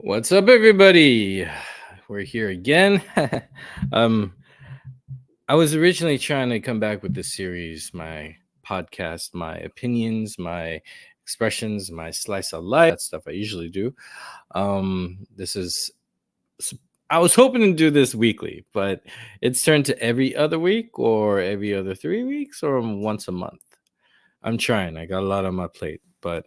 What's up, everybody? We're here again. um, I was originally trying to come back with this series, my podcast, my opinions, my expressions, my slice of life, that stuff I usually do. This is, I was hoping to do this weekly, but it's turned to every other week or every other 3 weeks or once a month. I'm trying. I got a lot on my plate, but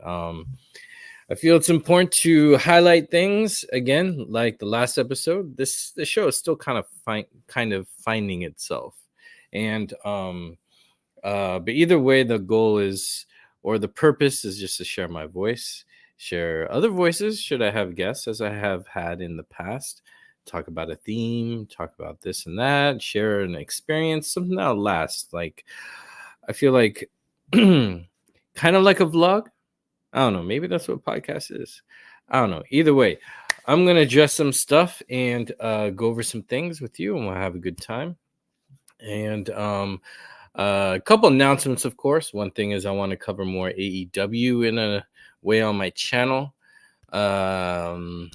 I feel it's important to highlight things again, like the last episode. The show is still kind of finding itself, and but either way, the goal is or the purpose is just to share my voice, share other voices. Should I have guests, as I have had in the past, talk about a theme, talk about this and that, share an experience, something that'll last. Like I feel like kind of like a vlog. I don't know. Maybe that's what podcast is. I don't know. Either way, I'm gonna address some stuff and go over some things with you, and we'll have a good time. And a couple announcements, of course. One thing is I want to cover more AEW in a way on my channel. I'm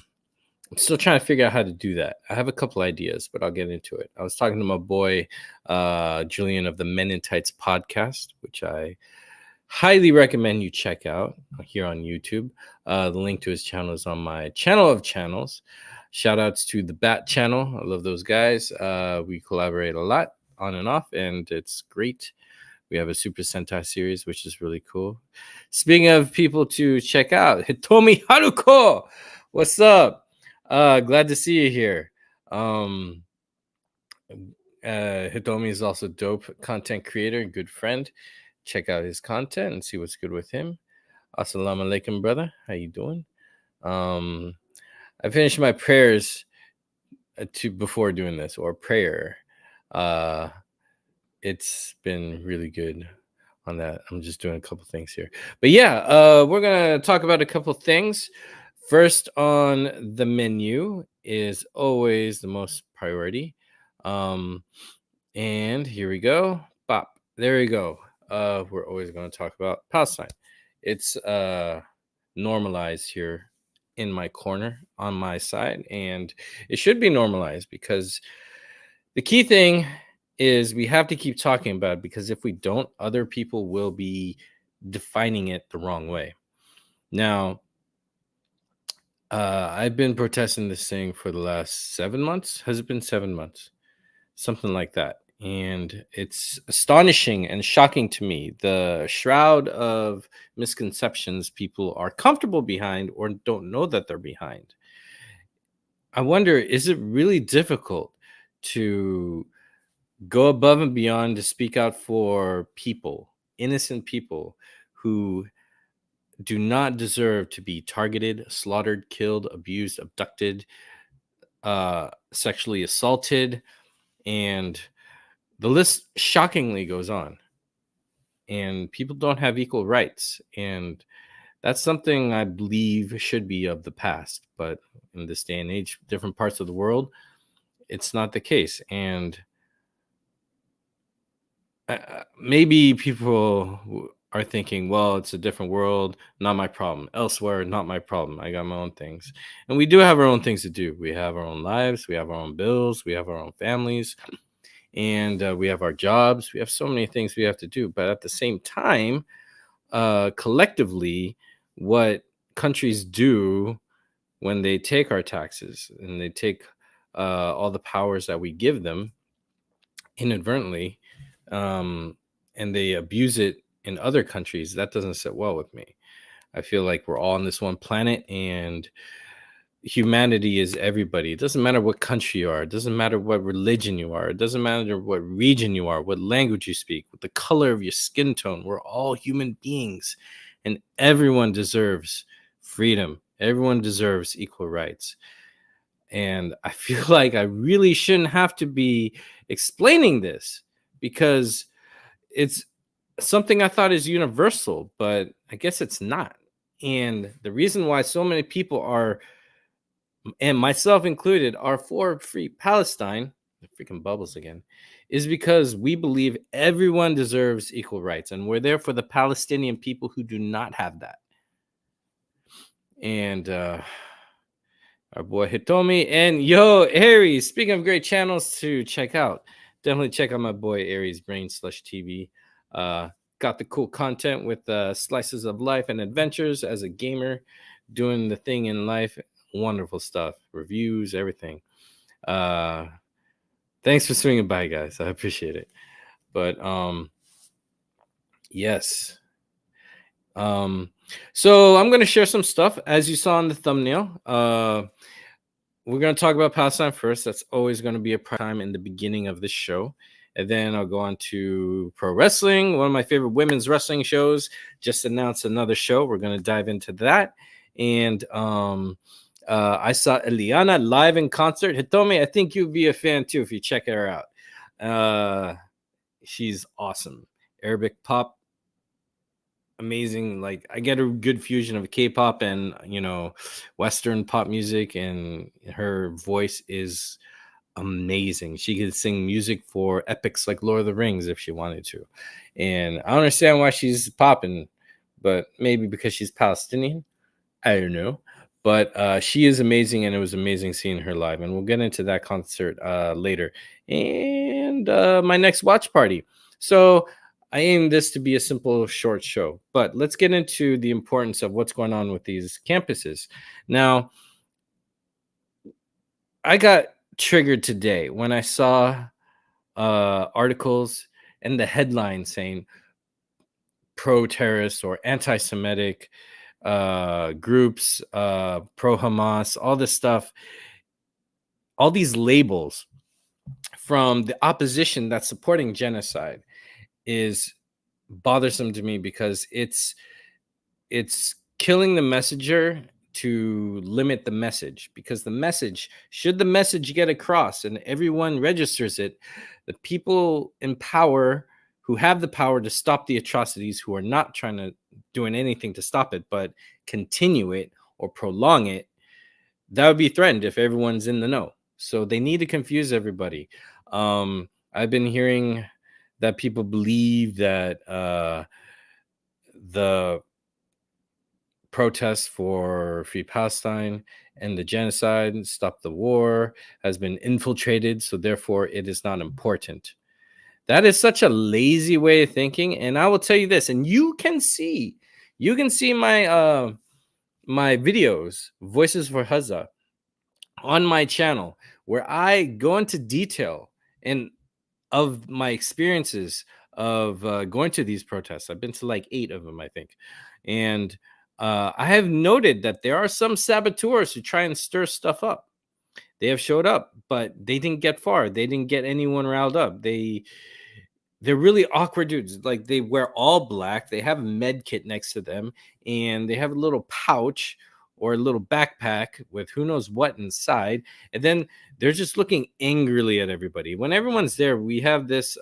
still trying to figure out how to do that. I have a couple ideas, but I'll get into it. I was talking to my boy Julian of the Men in Tights podcast, which I highly recommend you check out here on YouTube. The link to his channel is on my channel of channels. Shout outs to the Bat channel. I love those guys. We collaborate a lot on and off, and it's great. We have a Super Sentai series, which is really cool. Speaking of people to check out, Hitomi Haruko, what's up? Glad to see you here. Hitomi is also dope content creator and good friend. Check out his content and see what's good with him. Assalamu alaikum, brother. How you doing? I finished my prayers before doing this, or prayer. It's been really good on that. I'm just doing a couple things here. But yeah, we're going to talk about a couple things. First on the menu is always the most priority. And here we go. Bop. There we go. We're always going to talk about Palestine. It's normalized here in my corner on my side, and it should be normalized because the key thing is we have to keep talking about it, because if we don't, other people will be defining it the wrong way. Now, I've been protesting this thing for the last 7 months. Has it been 7 months? Something like that. And it's astonishing and shocking to me the shroud of misconceptions people are comfortable behind or don't know that they're behind. I wonder, is it really difficult to go above and beyond to speak out for people, innocent people who do not deserve to be targeted, slaughtered, killed, abused, abducted, sexually assaulted, and the list shockingly goes on. And people don't have equal rights. And that's something I believe should be of the past. But in this day and age, different parts of the world, it's not the case. And maybe people are thinking, well, it's a different world, not my problem. Elsewhere, not my problem. I got my own things. And we do have our own things to do. We have our own lives. We have our own bills. We have our own families. And we have our jobs. We have so many things we have to do. But at the same time, collectively, what countries do when they take our taxes and they take all the powers that we give them inadvertently, and they abuse it in other countries, that doesn't sit well with me. I feel like we're all on this one planet, and humanity is everybody. It doesn't matter what country you are. It doesn't matter what religion you are. It doesn't matter what region you are, what language you speak, what the color of your skin tone. We're all human beings, and everyone deserves freedom. Everyone deserves equal rights. And I feel like I really shouldn't have to be explaining this, because it's something I thought is universal, but I guess it's not. And the reason why so many people are, and myself included, are for free Palestine, the freaking bubbles again, is because we believe everyone deserves equal rights, and we're there for the Palestinian people who do not have that. And our boy Hitomi, and yo, Aries. Speaking of great channels to check out, definitely check out my boy Aries Brain Slush TV. Uh, got the cool content with slices of life and adventures as a gamer, doing the thing in life. Wonderful stuff, reviews, everything. Uh, thanks for swinging by, guys. I appreciate it. But yes. Um, so I'm gonna share some stuff as you saw in the thumbnail. We're going to talk about Palestine first. That's always going to be a prime time in the beginning of this show. And then I'll go on to pro wrestling, one of my favorite women's wrestling shows. Just announced another show. We're going to dive into that. And I saw Elyanna live in concert. Hitomi, I think you'd be a fan too if you check her out. She's awesome. Arabic pop, amazing. Like I get a good fusion of K-pop and Western pop music, and her voice is amazing. She could sing music for epics like Lord of the Rings if she wanted to. And I don't understand why she's popping, but maybe because she's Palestinian. I don't know. But she is amazing, and it was amazing seeing her live. And we'll get into that concert later. And my next watch party. So I aim this to be a simple, short show. But let's get into the importance of what's going on with these campuses. Now, I got triggered today when I saw articles and the headline saying pro-terrorist or anti-Semitic groups, pro-Hamas, all this stuff, all these labels from the opposition that's supporting genocide is bothersome to me because it's killing the messenger to limit the message, because the message, should the message get across and everyone registers it, the people in power who have the power to stop the atrocities, who are not trying to doing anything to stop it but continue it or prolong it, that would be threatened if everyone's in the know. So they need to confuse everybody. I've been hearing that people believe that the protests for Free Palestine and the genocide, stop the war, has been infiltrated, so therefore it is not important. That is such a lazy way of thinking, and I will tell you this, and you can see my my videos, Voices for Hazza, on my channel, where I go into detail and of my experiences of going to these protests. I've been to like 8 of them, I think. And I have noted that there are some saboteurs who try and stir stuff up. They have showed up, but they didn't get far. They didn't get anyone riled up. They're really awkward dudes. Like they wear all black. They have a med kit next to them, and they have a little pouch or a little backpack with who knows what inside. And then they're just looking angrily at everybody. When everyone's there, we have this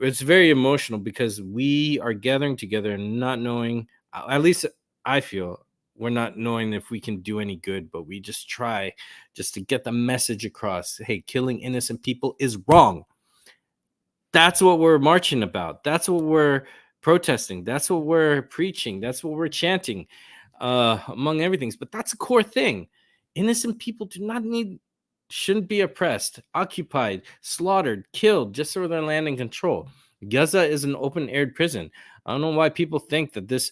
it's very emotional because we are gathering together and not knowing, at least I feel, we're not knowing if we can do any good, but we just try just to get the message across. Hey, killing innocent people is wrong. That's what we're marching about. That's what we're protesting. That's what we're preaching. That's what we're chanting, among everything. But that's a core thing. Innocent people do not need, shouldn't be oppressed, occupied, slaughtered, killed just so they're land in control. Gaza is an open-aired prison. I don't know why people think that this,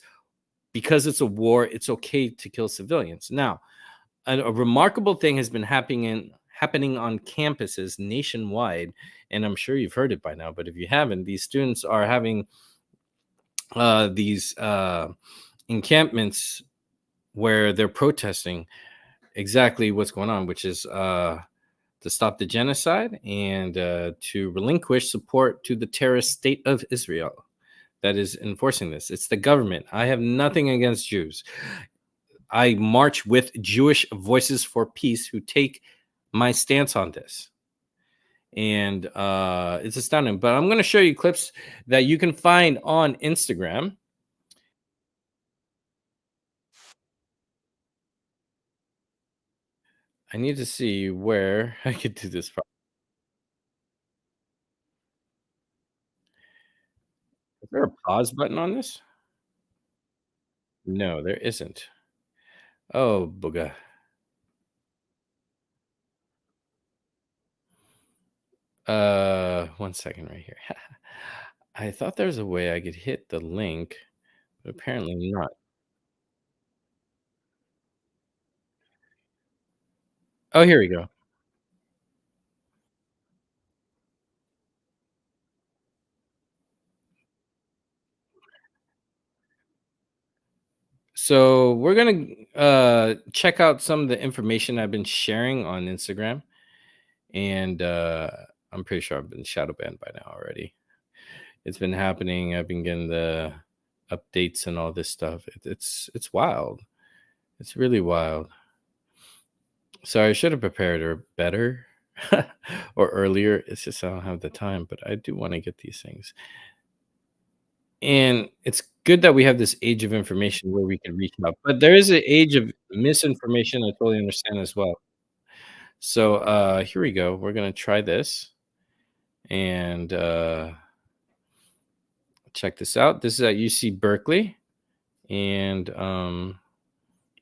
because it's a war, it's okay to kill civilians. Now, a remarkable thing has been happening on campuses nationwide, and I'm sure you've heard it by now, but if you haven't, these students are having these encampments where they're protesting exactly what's going on, which is to stop the genocide and to relinquish support to the terrorist state of Israel that is enforcing this. It's the government. I have nothing against Jews. I march with Jewish Voices for Peace who take my stance on this. And it's astounding. But I'm going to show you clips that you can find on Instagram. I need to see where I could do this. Is there a pause button on this? No, there isn't. Oh, booga. One second right here. I thought there was a way I could hit the link, but apparently not. Oh, here we go. So we're gonna check out some of the information I've been sharing on Instagram, and I'm pretty sure I've been shadow banned by now already. It's been happening. I've been getting the updates and all this stuff. It's wild. It's really wild. Sorry, I should have prepared her better or earlier. It's just I don't have the time, but I do want to get these things. And it's good that we have this age of information where we can reach out. But there is an age of misinformation. I totally understand as well. So here we go. We're gonna try this and check this out. This is at UC Berkeley, and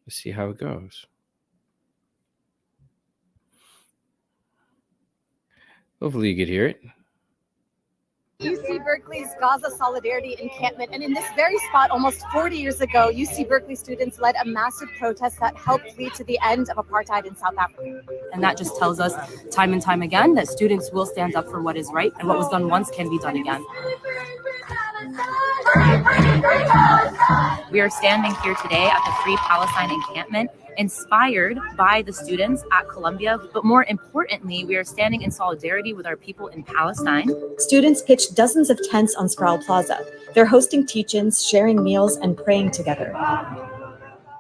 let's see how it goes. Hopefully, you could hear it. UC Berkeley's Gaza Solidarity Encampment. And in this very spot, almost 40 years ago, UC Berkeley students led a massive protest that helped lead to the end of apartheid in South Africa. And that just tells us time and time again that students will stand up for what is right, and what was done once can be done again. We are standing here today at the Free Palestine encampment, inspired by the students at Columbia, but more importantly, we are standing in solidarity with our people in Palestine. Students pitched dozens of tents on Sproul Plaza. They're hosting teach-ins, sharing meals, and praying together.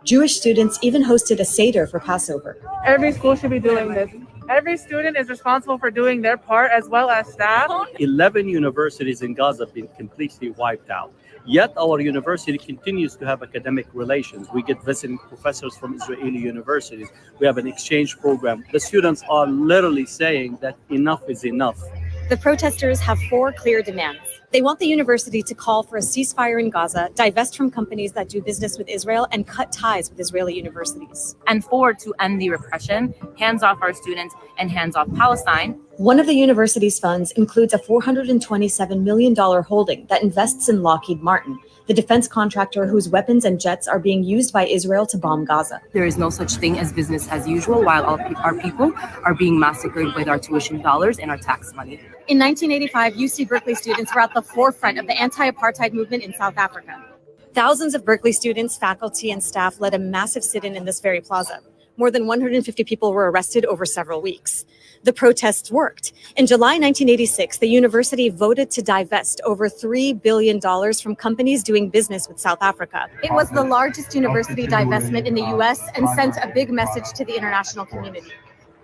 Jewish students even hosted a Seder for Passover. Every school should be doing this. Every student is responsible for doing their part, as well as staff. 11 universities in Gaza have been completely wiped out. Yet our university continues to have academic relations. We get visiting professors from Israeli universities. We have an exchange program. The students are literally saying that enough is enough. The protesters have 4 clear demands. They want the university to call for a ceasefire in Gaza, divest from companies that do business with Israel, and cut ties with Israeli universities. And 4, to end the repression, hands off our students and hands off Palestine. One of the university's funds includes a $427 million holding that invests in Lockheed Martin, the defense contractor whose weapons and jets are being used by Israel to bomb Gaza. There is no such thing as business as usual while our people are being massacred with our tuition dollars and our tax money. In 1985, UC Berkeley students were at the forefront of the anti-apartheid movement in South Africa. Thousands of Berkeley students, faculty, and staff led a massive sit-in in this very plaza. More than 150 people were arrested over several weeks. The protests worked. In July 1986, the university voted to divest over $3 billion from companies doing business with South Africa. It was the largest university divestment in the US and sent a big message to the international community.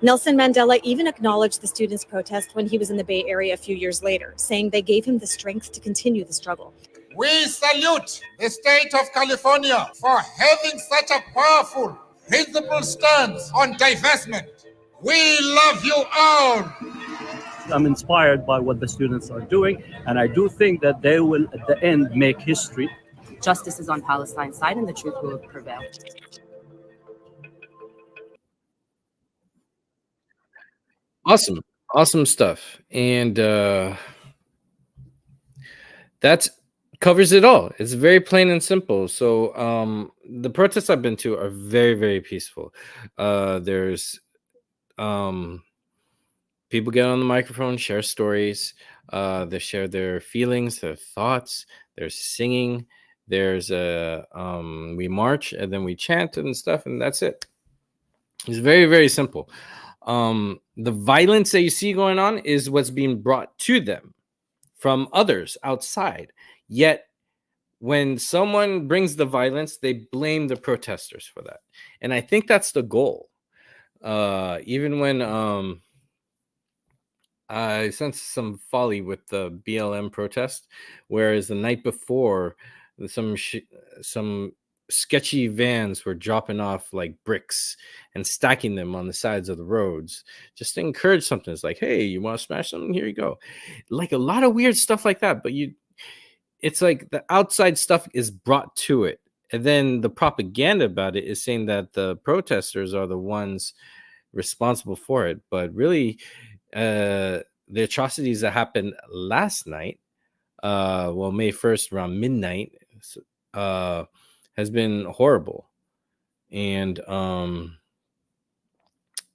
Nelson Mandela even acknowledged the students' protest when he was in the Bay Area a few years later, saying they gave him the strength to continue the struggle. We salute the state of California for having such a powerful, principled stance on divestment. We love you all. I'm inspired by what the students are doing, and I do think that they will, at the end, make history. Justice is on Palestine's side, and the truth will prevail. Awesome stuff. And that's covers it all. It's very plain and simple. So the protests I've been to are very, very peaceful. There's people get on the microphone, share stories, they share their feelings, their thoughts, there's singing, there's we march and then we chant and stuff, and that's it. It's very, very simple. The violence that you see going on is what's being brought to them from others outside. Yet when someone brings the violence, they blame the protesters for that. And I think that's the goal. Even when I sensed some folly with the BLM protest, whereas the night before, some sketchy vans were dropping off like bricks and stacking them on the sides of the roads just to encourage something. It's like, hey, you want to smash something? Here you go. Like a lot of weird stuff like that. But it's like the outside stuff is brought to it. And then the propaganda about it is saying that the protesters are the ones responsible for it. But really, the atrocities that happened last night, well, May 1st around midnight, uh, has been horrible. And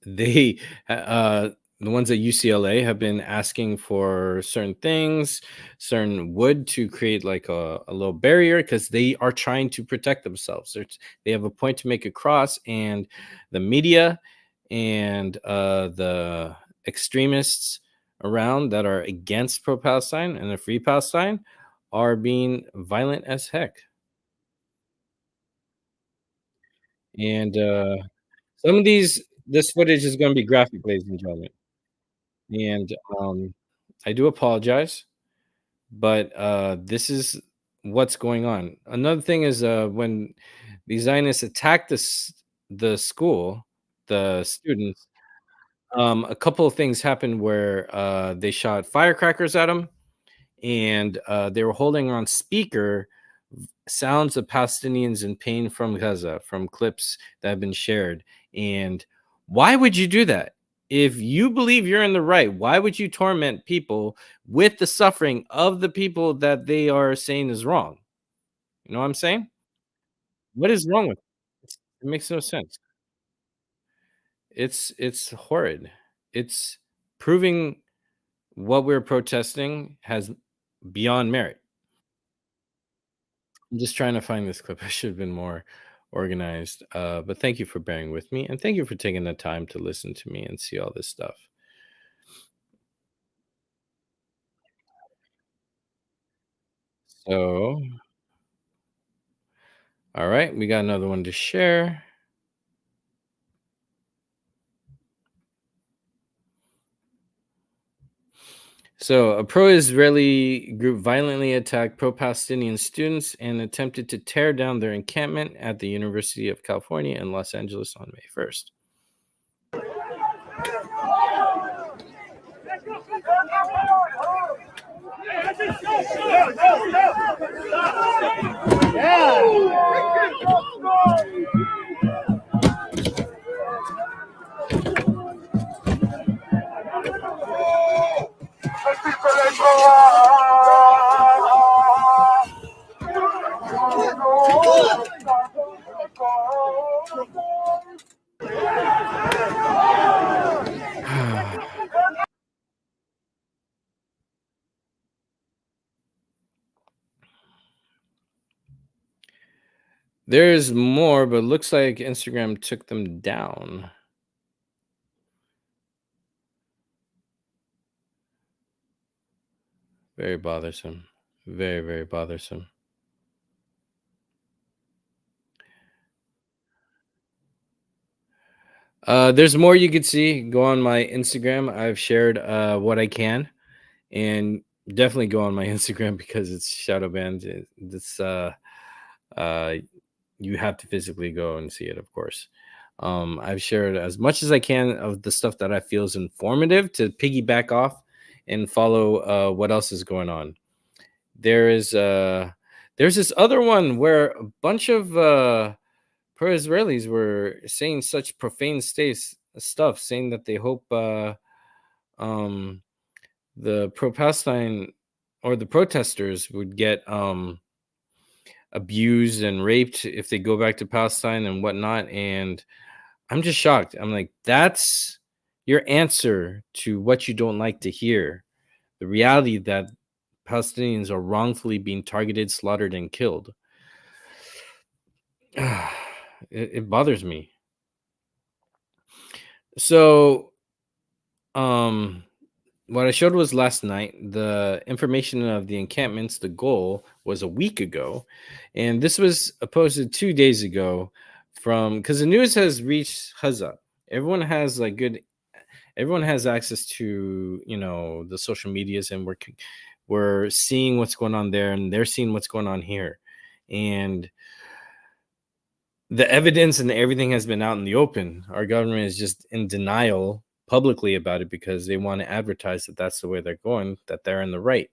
they the ones at UCLA have been asking for certain things, certain wood to create like a little barrier because they are trying to protect themselves. They have a point to make across, and the media and the extremists around that are against pro-Palestine and a free Palestine are being violent as heck. And some of this footage is going to be graphic, ladies and gentlemen. And I do apologize, but this is what's going on. Another thing is when the Zionists attacked the school, the students, a couple of things happened where they shot firecrackers at them, and they were holding on speaker sounds of Palestinians in pain from Gaza from clips that have been shared. And why would you do that? If you believe you're in the right, why would you torment people with the suffering of the people that they are saying is wrong? You know what I'm saying? What is wrong with it? It makes no sense. It's horrid. It's proving what we're protesting has beyond merit. I'm just trying to find this clip. I should have been more organized. But thank you for bearing with me, and thank you for taking the time to listen to me and see all this stuff. So, all right, we got another one to share. So, a pro Israeli group violently attacked pro Palestinian students and attempted to tear down their encampment at the University of California in Los Angeles on May 1st. There's more, but looks like Instagram took them down. Very bothersome. Very, very bothersome. There's more you could see. Go on my Instagram. I've shared what I can, and definitely go on my Instagram because it's shadow banned. It's you have to physically go and see it, of course. I've shared as much as I can of the stuff that I feel is informative to piggyback off and follow what else is going on. There's this other one where a bunch of pro-Israelis were saying such profane stuff, saying that they hope the pro-Palestine or the protesters would get abused and raped if they go back to Palestine and whatnot. And I'm just shocked. I'm like, that's your answer to what you don't like to hear. The reality that Palestinians are wrongfully being targeted, slaughtered, and killed. It bothers me. So, what I showed was last night. The information of the encampments, the goal was a week ago, and this was posted 2 days ago from because the news has reached Gaza. Everyone has everyone has access to the social medias, and we're seeing what's going on there, and they're seeing what's going on here, and the evidence and everything has been out in the open. Our government is just in denial publicly about it because they want to advertise that that's the way they're going, that they're in the right.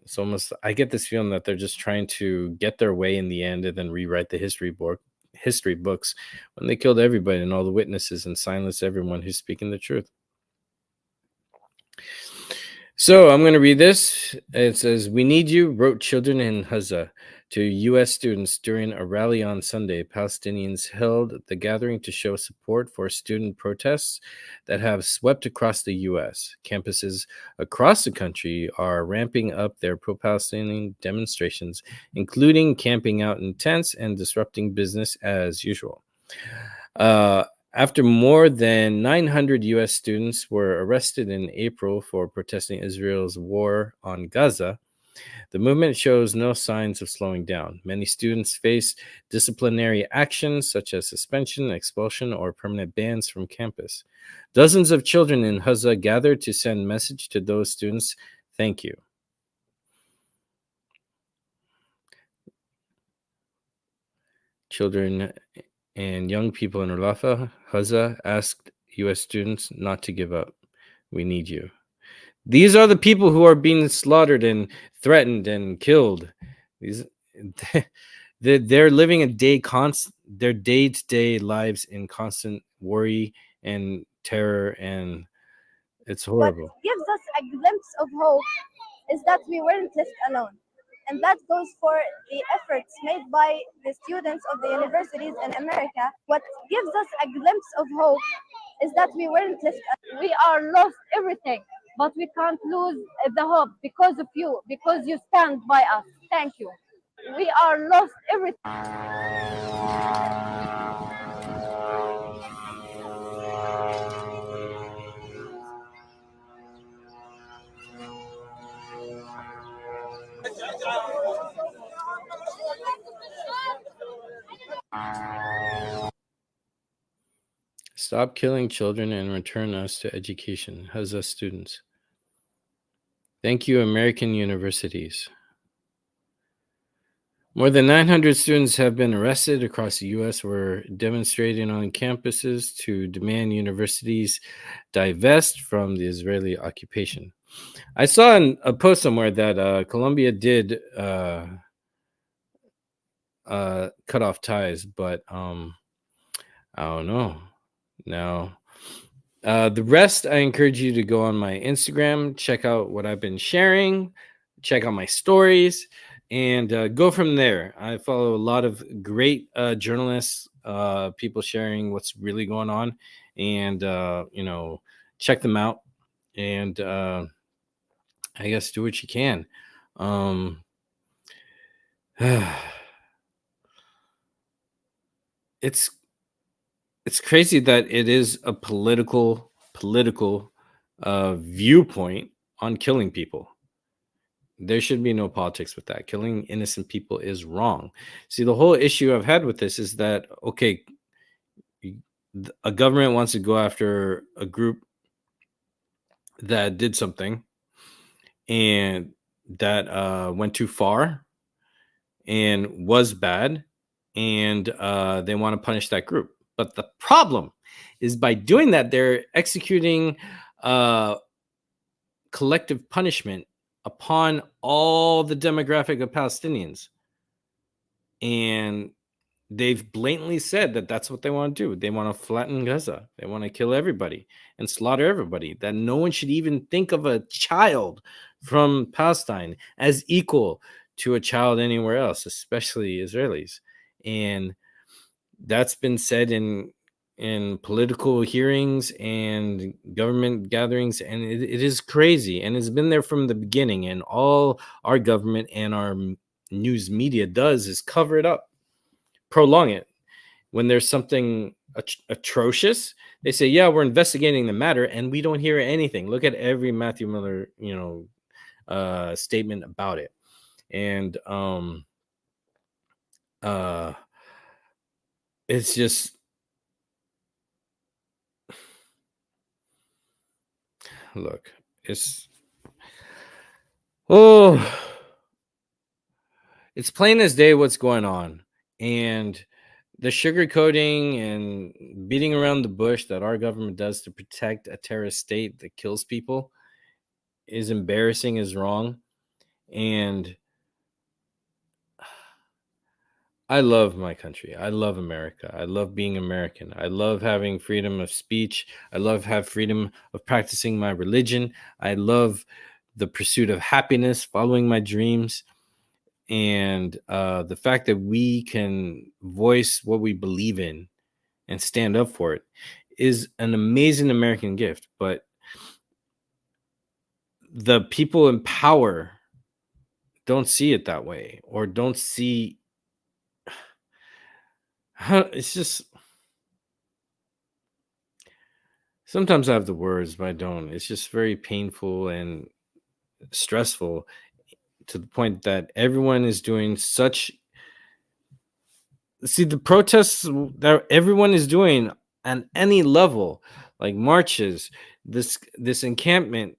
It's almost, I get this feeling that they're just trying to get their way in the end and then rewrite the history books when they killed everybody and all the witnesses and silenced everyone who's speaking the truth. So I'm going to read this. It says, "We need you," wrote children in Gaza to U.S. students during a rally on Sunday. Palestinians held the gathering to show support for student protests that have swept across the U.S. Campuses across the country are ramping up their pro-Palestinian demonstrations, including camping out in tents and disrupting business as usual. After more than 900 U.S. students were arrested in April for protesting Israel's war on Gaza, the movement shows no signs of slowing down. Many students face disciplinary actions such as suspension, expulsion, or permanent bans from campus. Dozens of children in Gaza gathered to send message to those students. Thank you. Children and young people in Rafah, Gaza, asked U.S. students not to give up. We need you. These are the people who are being slaughtered and threatened and killed. These, they're living their day-to-day lives in constant worry and terror, and it's horrible. What gives us a glimpse of hope is that we weren't left alone. And that goes for the efforts made by the students of the universities in America. What gives us a glimpse of hope is that we weren't left alone. We are lost everything, but we can't lose the hope because of you, because you stand by us. Thank you. We are lost everything. Stop killing children and return us to education. Gaza students. Thank you, American universities. More than 900 students have been arrested across the U.S. We're demonstrating on campuses to demand universities divest from the Israeli occupation. I saw in a post somewhere that Colombia did cut off ties, but I don't know. Now, the rest, I encourage you to go on my Instagram, check out what I've been sharing, check out my stories, and go from there. I follow a lot of great journalists, people sharing what's really going on, and check them out. And I guess do what you can. It's crazy that it is a political viewpoint on killing people. There should be no politics with that. Killing innocent people is wrong. See, the whole issue I've had with this is that, okay, a government wants to go after a group that did something and that went too far and was bad, and they want to punish that group. But the problem is, by doing that, they're executing collective punishment upon all the demographic of Palestinians. And they've blatantly said that that's what they want to do. They want to flatten Gaza. They want to kill everybody and slaughter everybody. That no one should even think of a child from Palestine as equal to a child anywhere else, especially Israelis. And that's been said in political hearings and government gatherings, and it is crazy, and it's been there from the beginning. And all our government and our news media does is cover it up, prolong it. When there's something atrocious, they say, yeah, we're investigating the matter, and we don't hear anything. Look at every Matthew Miller statement about it. And it's just, look, it's plain as day what's going on. And the sugarcoating and beating around the bush that our government does to protect a terrorist state that kills people is embarrassing, is wrong. And I love my country. I love America. I love being American. I love having freedom of speech. I love have freedom of practicing my religion. I love the pursuit of happiness, following my dreams, and the fact that we can voice what we believe in and stand up for it is an amazing American gift. But the people in power don't see it that way, or don't see how it's just sometimes I have the words, but I don't. It's just very painful and stressful to the point that everyone is doing such. See, the protests that everyone is doing on any level, like marches, this encampment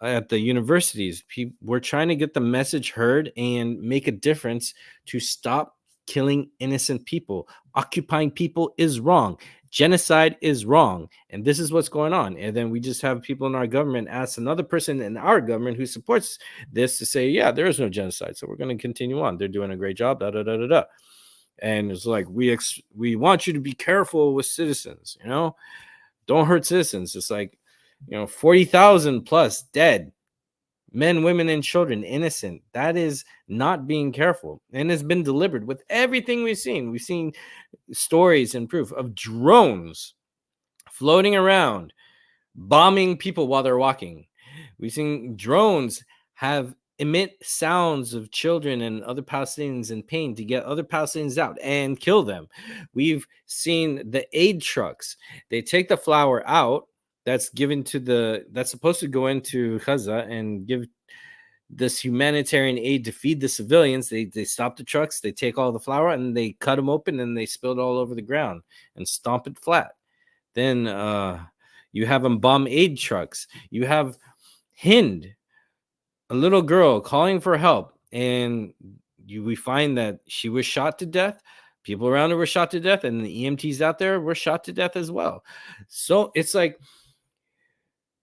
at the universities, we're trying to get the message heard and make a difference to stop killing innocent people. Occupying people is wrong. Genocide is wrong. And this is what's going on. And then we just have people in our government ask another person in our government who supports this to say, yeah, there is no genocide. So we're going to continue on. They're doing a great job. Da, da, da, da, da. And it's like, we want you to be careful with citizens, don't hurt citizens. It's like, 40,000 plus dead, men, women, and children innocent. That is not being careful, and it's been deliberate with everything we've seen. We've seen stories and proof of drones floating around bombing people while they're walking. We've seen drones emit sounds of children and other Palestinians in pain to get other Palestinians out and kill them. We've seen the aid trucks. They take the flour out that's supposed to go into Gaza and give this humanitarian aid to feed the civilians. They stop the trucks, they take all the flour and they cut them open and they spill it all over the ground and stomp it flat. Then you have them bomb aid trucks. You have Hind, a little girl calling for help, and we find that she was shot to death. People around her were shot to death, and the EMTs out there were shot to death as well. So it's like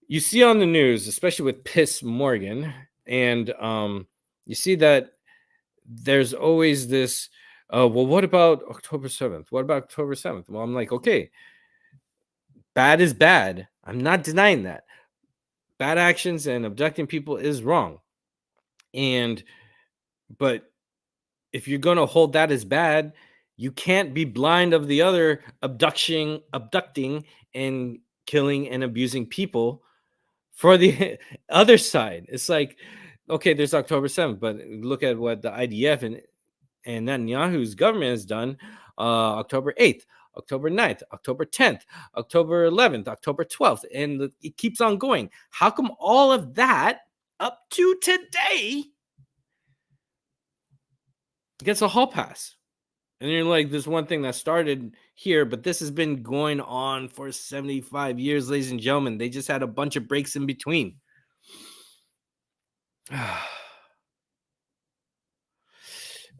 you see on the news, especially with Piss Morgan, and you see that there's always this, well, what about October 7th? What about October 7th? Well, I'm like, okay, bad is bad. I'm not denying that. Bad actions and abducting people is wrong. But if you're going to hold that as bad, you can't be blind of the other abducting and killing and abusing people for the other side. It's like, okay, there's October 7th, but look at what the IDF and Netanyahu's government has done. October 8th, October 9th, October 10th, October 11th, October 12th, and it keeps on going. How come all of that up to today gets a hall pass? And you're like, there's one thing that started here, but this has been going on for 75 years, ladies and gentlemen. They just had a bunch of breaks in between.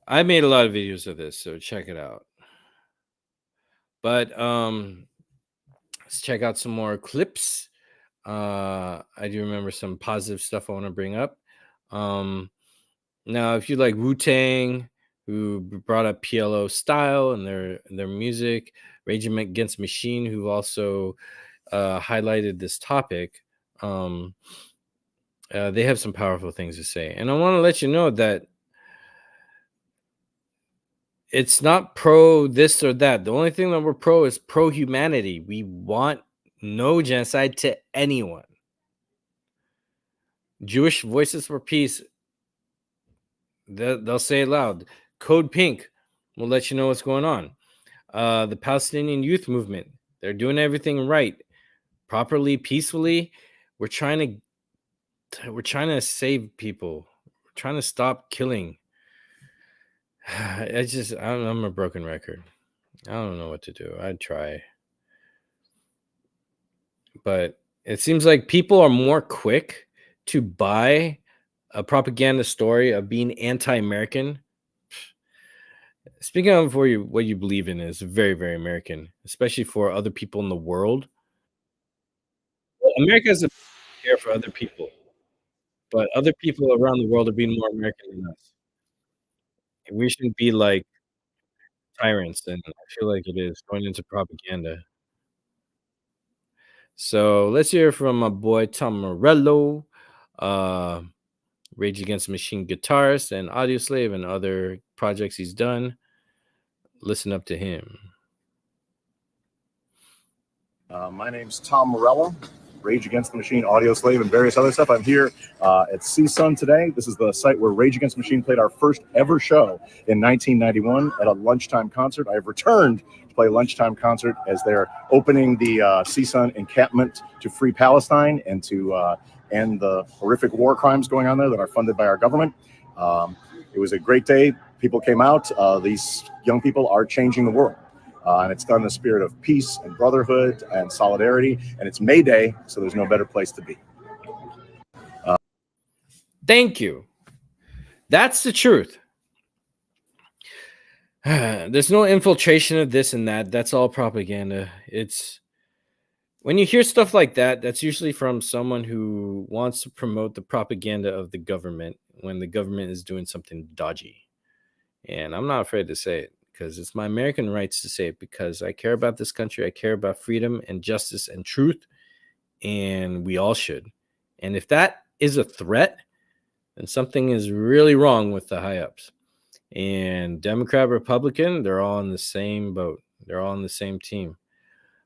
I made a lot of videos of this, so check it out. But let's check out some more clips. I do remember some positive stuff I want to bring up. Now, if you like Wu-Tang, who brought up PLO style and their music, Rage Against Machine, who also highlighted this topic, they have some powerful things to say. And I want to let you know that it's not pro this or that. The only thing that we're pro is pro humanity. We want no genocide to anyone. Jewish Voices for Peace, they'll say it loud. Code Pink will let you know what's going on. The Palestinian Youth Movement, they're doing everything right, properly, peacefully. We're trying to save people. We're trying to stop killing. I'm a broken record. I don't know what to do. I'd try. But it seems like people are more quick to buy a propaganda story of being anti-American. Speaking of what you believe in is very, very American, especially for other people in the world. America is a care for other people, but other people around the world are being more American than us. And we shouldn't be like tyrants, and I feel like it is going into propaganda. So let's hear from my boy Tom Morello. uh, Rage Against the Machine guitarist and audio slave, and other projects he's done. Listen up to him. My name's Tom Morello, Rage Against the Machine audio slave and various other stuff. I'm here at CSUN today. This is the site where Rage Against the Machine played our first ever show in 1991 at a lunchtime concert. I have returned to play a lunchtime concert as they're opening the CSUN encampment to free Palestine and to end the horrific war crimes going on there that are funded by our government. It was a great day. People came out. These young people are changing the world. And it's done in the spirit of peace and brotherhood and solidarity. And it's May Day, so there's no better place to be. Thank you. That's the truth. There's no infiltration of this and that. That's all propaganda. It's when you hear stuff like that, that's usually from someone who wants to promote the propaganda of the government when the government is doing something dodgy. And I'm not afraid to say it, because it's my American rights to say it, because I care about this country. I care about freedom and justice and truth, and we all should. And if that is a threat, then something is really wrong with the high ups. And Democrat, Republican, they're all in the same boat. They're all on the same team.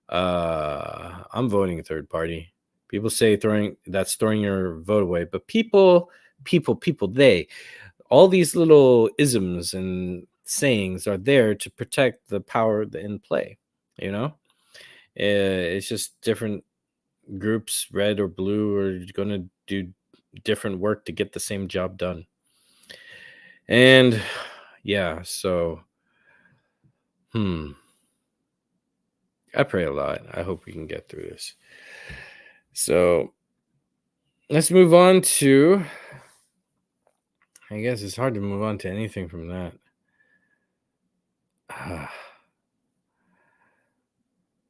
I'm voting a third party. People say throwing your vote away, but people, all these little isms and sayings are there to protect the power in play. It's just different groups, red or blue, are going to do different work to get the same job done. And yeah, so I pray a lot. I hope we can get through this. So let's move on to, I guess it's hard to move on to anything from that.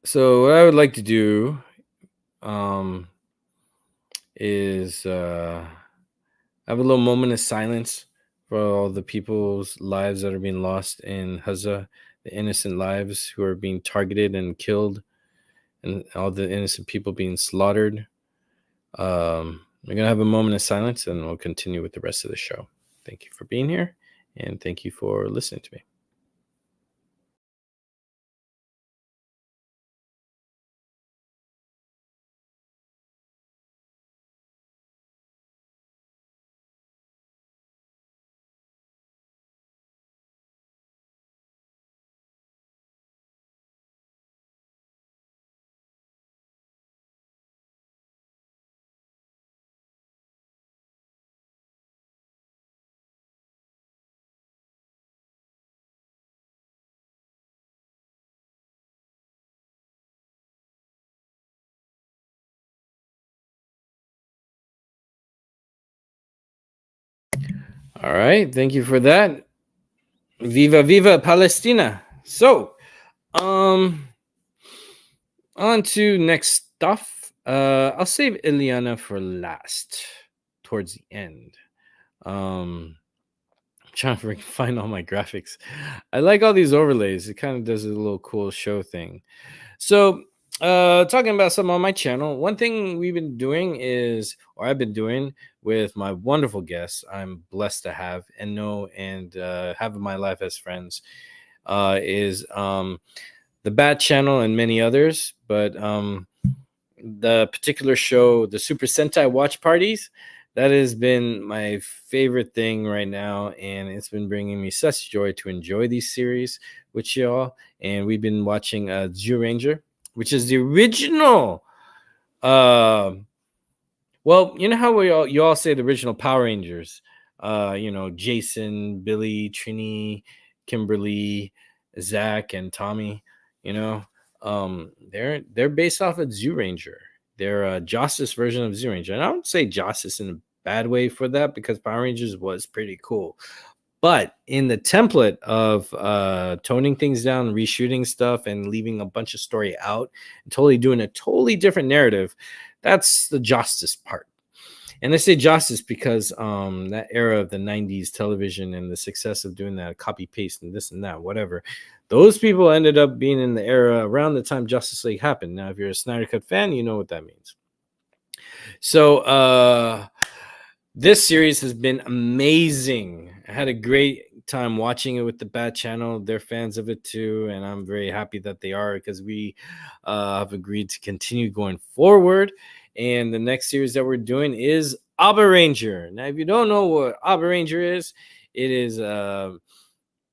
So what I would like to do is have a little moment of silence for all the people's lives that are being lost in Gaza, the innocent lives who are being targeted and killed, and all the innocent people being slaughtered. We're going to have a moment of silence, and we'll continue with the rest of the show. Thank you for being here, and thank you for listening to me. All right, thank you for that. Viva Viva Palestina. So, on to next stuff. I'll save Elyanna for last, towards the end. I'm trying to find all my graphics. I like all these overlays. It kind of does a little cool show thing. So, talking about something on my channel, one thing we've been doing is, or I've been doing with my wonderful guests I'm blessed to have and know and have in my life as friends, is the Bat Channel and many others. But the particular show, the Super Sentai Watch Parties, that has been my favorite thing right now, and it's been bringing me such joy to enjoy these series with y'all. And we've been watching Zyuranger, which is the original. Well, you know how you all say the original Power Rangers. Jason, Billy, Trini, Kimberly, Zach, and Tommy. They're based off of Zyuranger. They're a Justice version of Zyuranger. And I don't say Justice in a bad way for that, because Power Rangers was pretty cool. But in the template of toning things down, reshooting stuff, and leaving a bunch of story out, and totally doing a totally different narrative, that's the Justice part. And I say Justice because that era of the 90s television and the success of doing that, copy paste and this and that, whatever, those people ended up being in the era around the time Justice League happened. Now, if you're a Snyder Cut fan, you know what that means. So This series has been amazing. I had a great time watching it with the Bat Channel. They're fans of it too, and I'm very happy that they are, because we have agreed to continue going forward. And the next series that we're doing is Abba Ranger. Now, if you don't know what Abba Ranger is, it is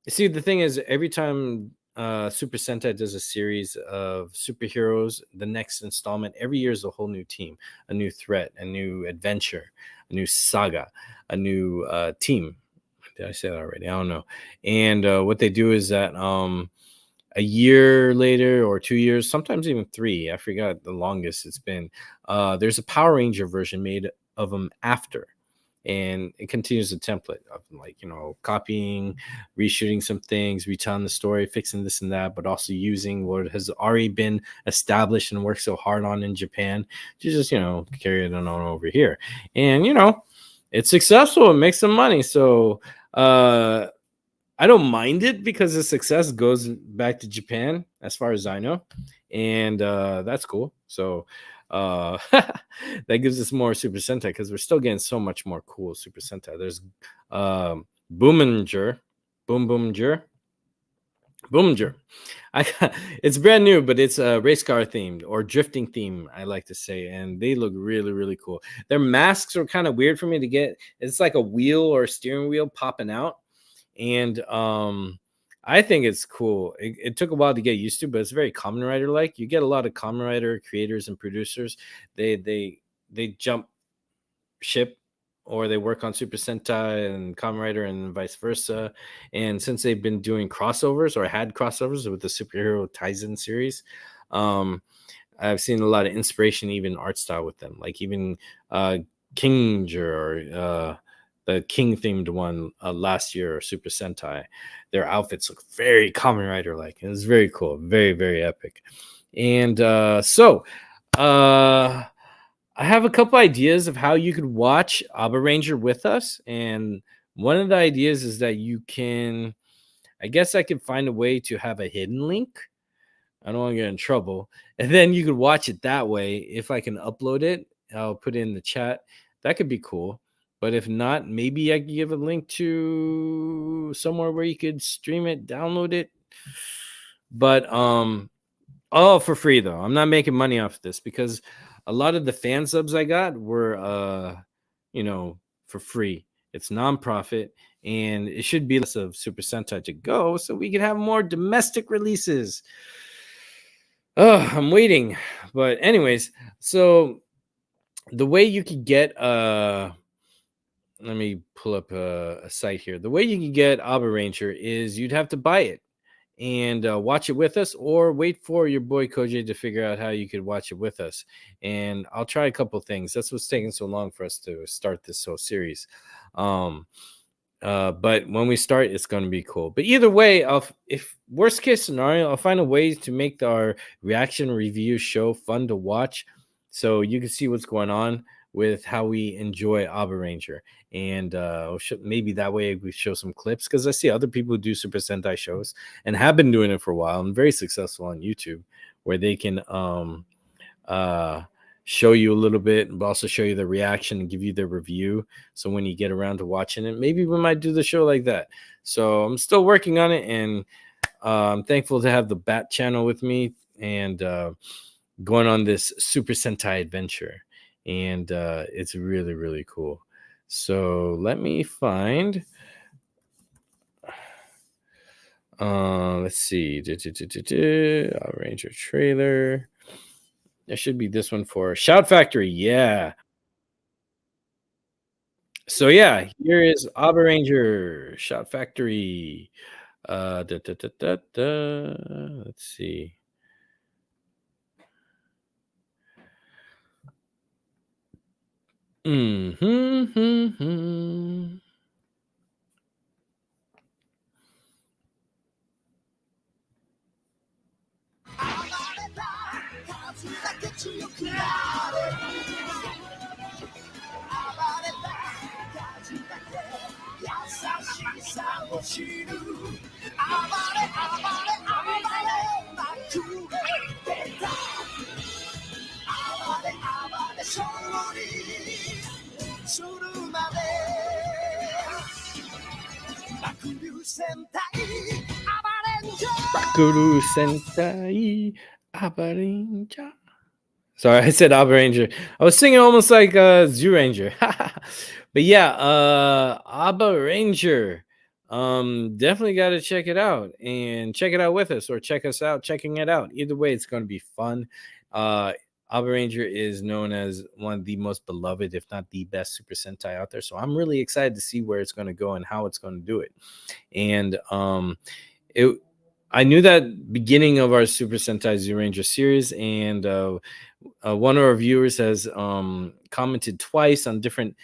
see, the thing is, every time Super Sentai does a series of superheroes, the next installment every year is a whole new team, a new threat, a new adventure, a new saga, a new team. Did I say that already? I don't know. And what they do is that a year later, or 2 years, sometimes even 3, I forgot the longest it's been, there's a Power Ranger version made of them after. And it continues the template of, like, copying, reshooting some things, retelling the story, fixing this and that, but also using what has already been established and worked so hard on in Japan to just, carry it on over here. And, it's successful. It makes some money. So I don't mind it, because the success goes back to Japan, as far as I know. And that's cool. So that gives us more Super Sentai, because we're still getting so much more cool Super Sentai. There's Boominger. It's brand new, but it's a race car themed, or drifting theme, I like to say, and they look really, really cool. Their masks are kind of weird for me to get. It's like a wheel or a steering wheel popping out, and I think it's cool. It took a while to get used to, but it's very Kamen Rider like. You get a lot of Kamen Rider creators and producers. They jump ship, or they work on Super Sentai and Kamen Rider and vice versa. And since they've been doing crossovers, or had crossovers with the superhero Tizen series, I've seen a lot of inspiration, even art style with them. Like even Kinger, or the King themed one last year, or Super Sentai, their outfits look very Kamen Rider like. It was very cool, very, very epic. And so I have a couple ideas of how you could watch Abba Ranger with us. And one of the ideas is that you can, I guess I could find a way to have a hidden link. I don't want to get in trouble. And then you could watch it that way. If I can upload it, I'll put it in the chat. That could be cool. But if not, maybe I could give a link to somewhere where you could stream it, download it. But for free though. I'm not making money off this, because a lot of the fan subs I got were for free. It's nonprofit, and it should be less of Super Sentai to go, so we can have more domestic releases. I'm waiting. But anyways, so the way you could get let me pull up a site here. The way you can get Abba Ranger is you'd have to buy it and watch it with us, or wait for your boy Kojay to figure out how you could watch it with us. And I'll try a couple things. That's what's taking so long for us to start this whole series. But when we start, it's going to be cool. But either way, if worst case scenario, I'll find a way to make our reaction review show fun to watch, so you can see what's going on with how we enjoy Abba Ranger. And maybe that way we show some clips, because I see other people who do Super Sentai shows and have been doing it for a while and very successful on YouTube, where they can show you a little bit, but also show you the reaction and give you the review. So when you get around to watching it, maybe we might do the show like that. So I'm still working on it, and I'm thankful to have the Bat Channel with me and going on this Super Sentai adventure. And it's really, really cool. So let me find. Let's see. Ranger trailer. There should be this one for Shout Factory. Yeah. So yeah, here is Abba Ranger Shout Factory. Let's see. Mm-hmm. Bakuru Sentai Abaranger. Sorry, I said Abba Ranger. I was singing almost like Zoo Ranger. But yeah, Abba Ranger. Definitely got to check it out and check it out with us or check us out checking it out. Either way, it's going to be fun. Abba Ranger is known as one of the most beloved, if not the best Super Sentai out there. So I'm really excited to see where it's going to go and how it's going to do it. And I knew that beginning of our Super Sentai Zoo Ranger series, and one of our viewers has commented twice on different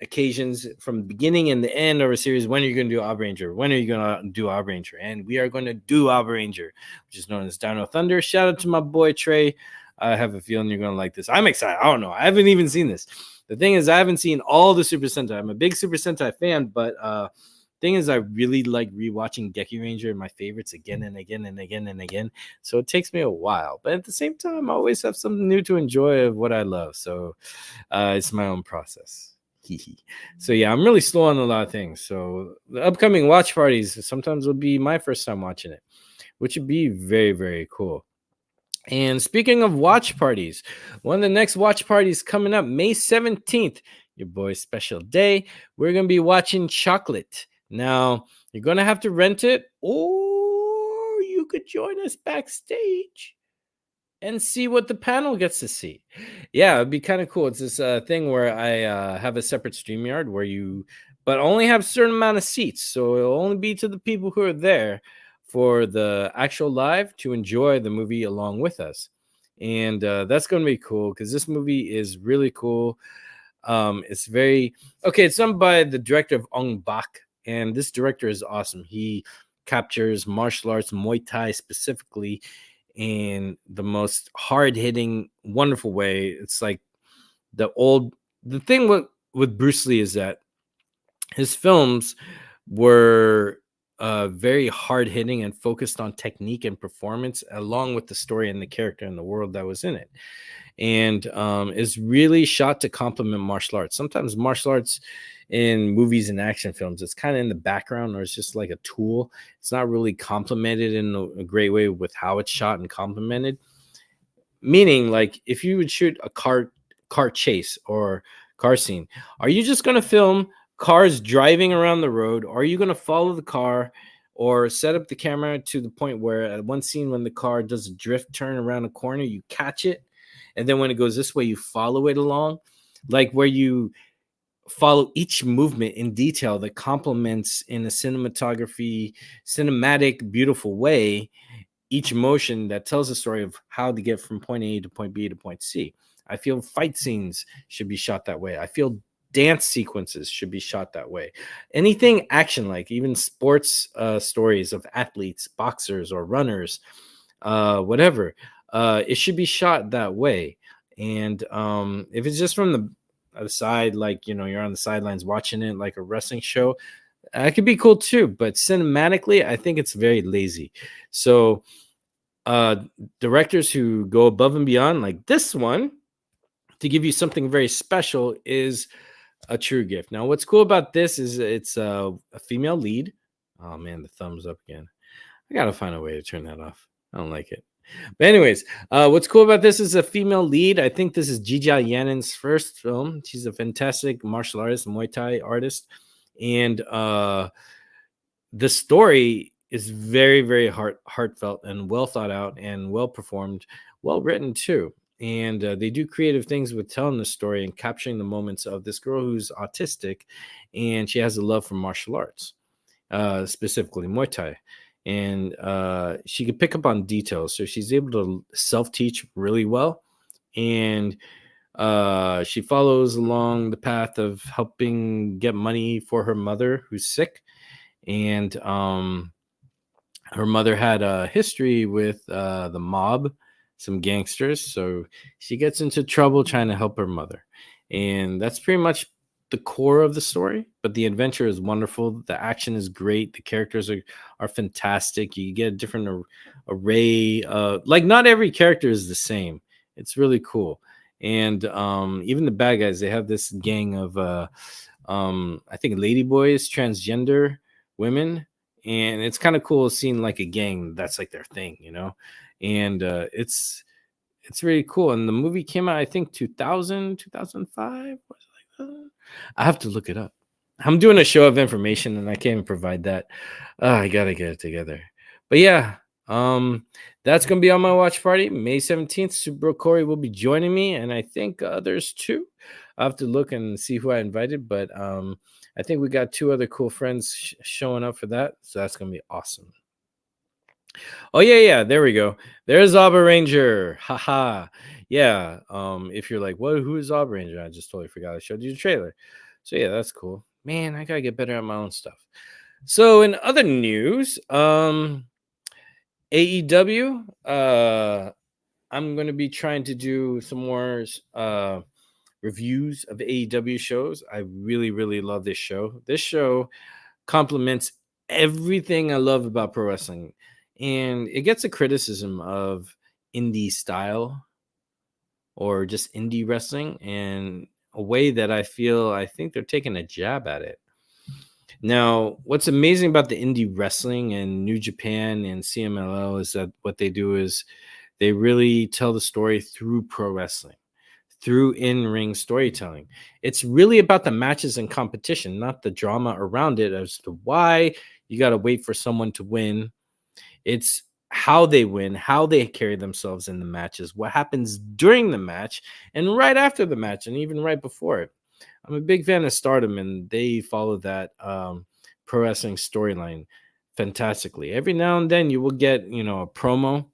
occasions from the beginning and the end of our series. When are you going to do Abba Ranger? When are you going to do Abba Ranger? And we are going to do Abba Ranger, which is known as Dino Thunder. Shout out to my boy Trey. I have a feeling you're going to like this. I'm excited. I don't know. I haven't even seen this. The thing is, I haven't seen all the Super Sentai. I'm a big Super Sentai fan, but thing is, I really like rewatching Geki Ranger and my favorites again and again and again and again. So it takes me a while, but at the same time, I always have something new to enjoy of what I love. So it's my own process. So yeah, I'm really slow on a lot of things. So the upcoming watch parties sometimes will be my first time watching it, which would be very, very cool. And speaking of watch parties, one of the next watch parties coming up May 17th, your boy's special day, we're going to be watching Chocolate. Now, you're going to have to rent it, or you could join us backstage and see what the panel gets to see. Yeah, it'd be kind of cool. It's this thing where I have a separate StreamYard where you, but only have a certain amount of seats. So it'll only be to the people who are there for the actual live to enjoy the movie along with us. And that's going to be cool because this movie is really cool. It's very, okay, it's done by the director of Ong Bak. And this director is awesome. He captures martial arts, Muay Thai specifically, in the most hard-hitting, wonderful way. It's like the thing with Bruce Lee is that his films were very hard-hitting and focused on technique and performance, along with the story and the character and the world that was in it. And is really shot to complement martial arts. Sometimes martial arts in movies and action films, it's kind of in the background, or it's just like a tool. It's not really complemented in a great way with how it's shot and complemented. Meaning, like, if you would shoot a car chase or car scene, are you just going to film cars driving around the road, or are you going to follow the car or set up the camera to the point where at one scene when the car does a drift turn around a corner, you catch it, and then when it goes this way, you follow it along, like where you follow each movement in detail that complements in a cinematic, beautiful way, each motion that tells a story of how to get from point A to point B to point C. I feel fight scenes should be shot that way. I feel dance sequences should be shot that way. Anything action, like even sports stories of athletes, boxers or runners, whatever, it should be shot that way. And if it's just from the side, like, you're on the sidelines watching it like a wrestling show, it could be cool too, but cinematically I think it's very lazy. So directors who go above and beyond, like this one, to give you something very special is a true gift. Now what's cool about this is it's a female lead. Oh man, the thumbs up again. I gotta find a way to turn that off. I don't like it. But anyways, what's cool about this is a female lead. I think this is Elyanna's first film. She's a fantastic martial artist, Muay Thai artist. And the story is very, very heartfelt and well thought out and well performed, well written too. And they do creative things with telling the story and capturing the moments of this girl who's autistic, and she has a love for martial arts, specifically Muay Thai. And she could pick up on details, so she's able to self-teach really well. And she follows along the path of helping get money for her mother who's sick. And her mother had a history with the mob, some gangsters, so she gets into trouble trying to help her mother. And that's pretty much the core of the story, but the adventure is wonderful. The action is great. The characters are fantastic. You get a different array. Like, not every character is the same. It's really cool. And even the bad guys, they have this gang of I think ladyboys, transgender women, and it's kind of cool seeing like a gang that's like their thing, and it's really cool. And the movie came out, I think 2000, 2005. Was it like that? I have to look it up. I'm doing a show of information and I can't even provide that. I gotta get it together. But yeah, that's gonna be on my watch party May 17th. Super Corey will be joining me, and I think others too. I'll have to look and see who I invited, but I think we got 2 other cool friends showing up for that, so that's gonna be awesome. Oh yeah, there we go. There's Auber Ranger. Haha. Yeah. If you're like, what, who is Auber Ranger? I just totally forgot I showed you the trailer. So yeah, that's cool. Man, I gotta get better at my own stuff. So in other news, AEW, I'm gonna be trying to do some more reviews of AEW shows. I really, really love this show. This show complements everything I love about pro wrestling. And it gets a criticism of indie style or just indie wrestling in a way that I think they're taking a jab at it. Now, what's amazing about the indie wrestling and New Japan and CMLL is that what they do is they really tell the story through pro wrestling, through in-ring storytelling. It's really about the matches and competition, not the drama around it as to why you got to wait for someone to win. It's how they win, how they carry themselves in the matches, what happens during the match, and right after the match, and even right before it. I'm a big fan of Stardom, and they follow that pro wrestling storyline fantastically. Every now and then you will get, a promo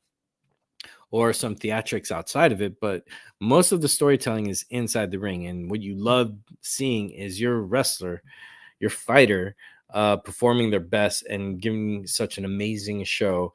or some theatrics outside of it, but most of the storytelling is inside the ring. And what you love seeing is your wrestler, your fighter, performing their best and giving such an amazing show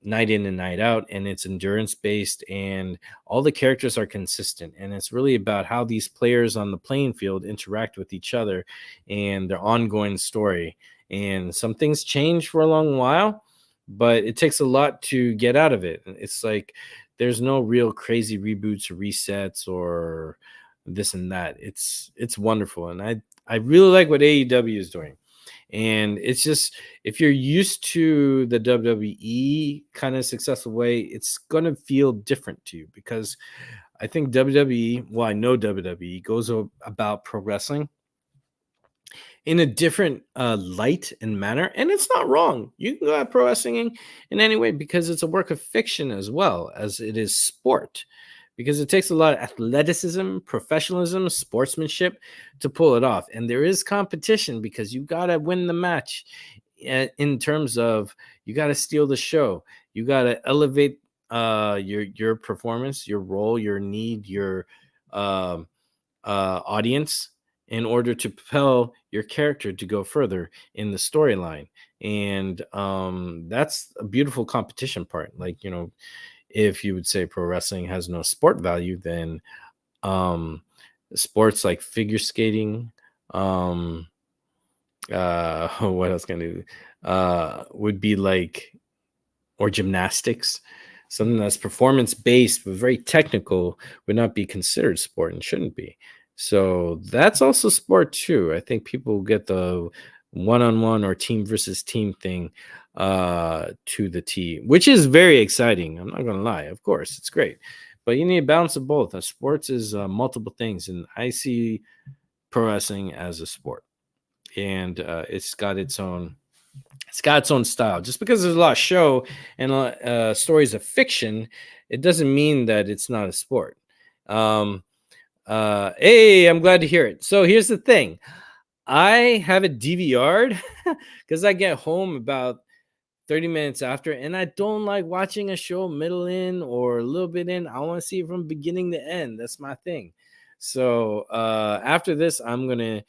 night in and night out. And it's endurance based, and all the characters are consistent, and it's really about how these players on the playing field interact with each other and their ongoing story. And some things change for a long while, but it takes a lot to get out of it. It's like there's no real crazy reboots or resets or this and that. It's wonderful, and I really like what AEW is doing. And it's just, if you're used to the WWE kind of successful way, it's going to feel different to you, because I think WWE, well, I know WWE goes about pro wrestling in a different light and manner. And it's not wrong. You can go at pro wrestling in any way, because it's a work of fiction as well as it is sport. Because it takes a lot of athleticism, professionalism, sportsmanship to pull it off. And there is competition, because you got to win the match in terms of you got to steal the show. You got to elevate your performance, your role, your need, your audience in order to propel your character to go further in the storyline. And that's a beautiful competition part. Like, if you would say pro wrestling has no sport value, then sports like figure skating, what else can I do? Would be like, or gymnastics, something that's performance based but very technical would not be considered sport and shouldn't be. So that's also sport too. I think people get the one-on-one or team versus team thing to the T, which is very exciting. I'm not gonna lie, of course it's great, but you need a balance of both. Sports is multiple things, and I see pro wrestling as a sport, and it's got its own style. Just because there's a lot of show and stories of fiction, it doesn't mean that it's not a sport. Hey, I'm glad to hear it. So here's the thing, I have it DVR'd because I get home about 30 minutes after, and I don't like watching a show middle in or a little bit in. I want to see it from beginning to end. That's my thing. So after this, I'm going to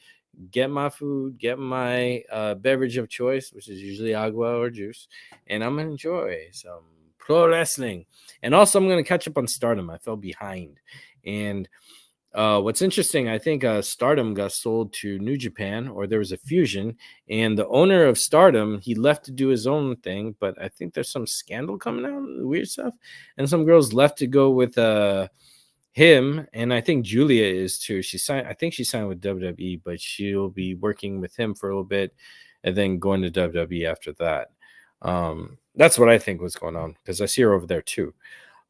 get my food, get my beverage of choice, which is usually agua or juice, and I'm going to enjoy some pro wrestling. And also, I'm going to catch up on Stardom. I fell behind. And what's interesting, I think Stardom got sold to New Japan, or there was a fusion, and the owner of Stardom, he left to do his own thing, but I think there's some scandal coming out, weird stuff, and some girls left to go with him, and I think Julia is too. I think she signed with WWE, but she'll be working with him for a little bit and then going to WWE after that. That's what I think was going on, because I see her over there too.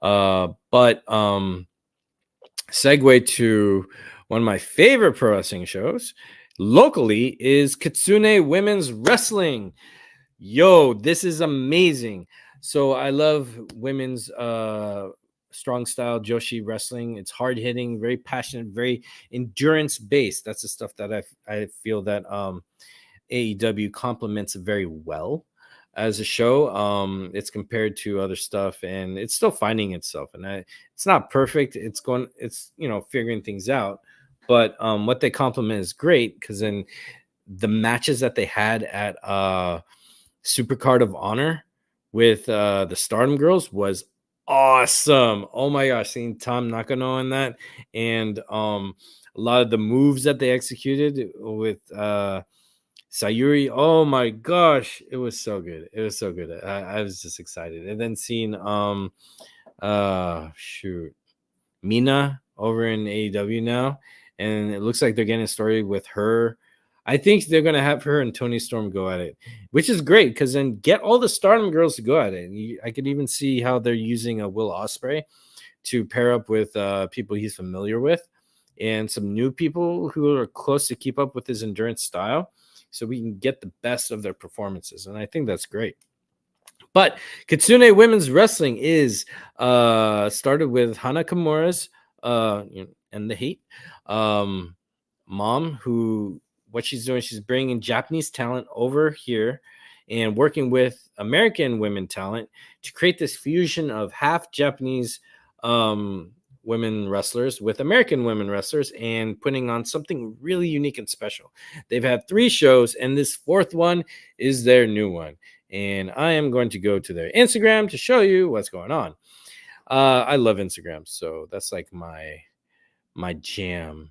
But segue to one of my favorite pro wrestling shows locally is Kitsune Women's Wrestling. Yo, this is amazing. So I love women's strong style Joshi wrestling. It's hard hitting, very passionate, very endurance based. That's the stuff that I feel that AEW complements very well as a show. It's compared to other stuff, and it's still finding itself. And it's not perfect. It's figuring things out. But what they complement is great, because then the matches that they had at Supercard of Honor with the Stardom Girls was awesome. Oh my gosh, seeing Tom Nakano in that, and a lot of the moves that they executed with Sayuri. Oh my gosh, it was so good. It was so good. I was just excited. And then seeing Mina over in AEW now, and it looks like they're getting a story with her. I think they're going to have her and Toni Storm go at it, which is great, because then get all the Stardom Girls to go at it. I could even see how they're using a Will Ospreay to pair up with people he's familiar with, and some new people who are close to keep up with his endurance style, so we can get the best of their performances. And I think that's great. But Kitsune Women's Wrestling is started with Hana Kimura's and the Hate mom, who what she's doing, she's bringing Japanese talent over here and working with American women talent to create this fusion of half Japanese women wrestlers with American women wrestlers, and putting on something really unique and special. They've had 3 shows, and this 4th one is their new one. And I am going to go to their Instagram to show you what's going on. I love Instagram, so that's like my jam.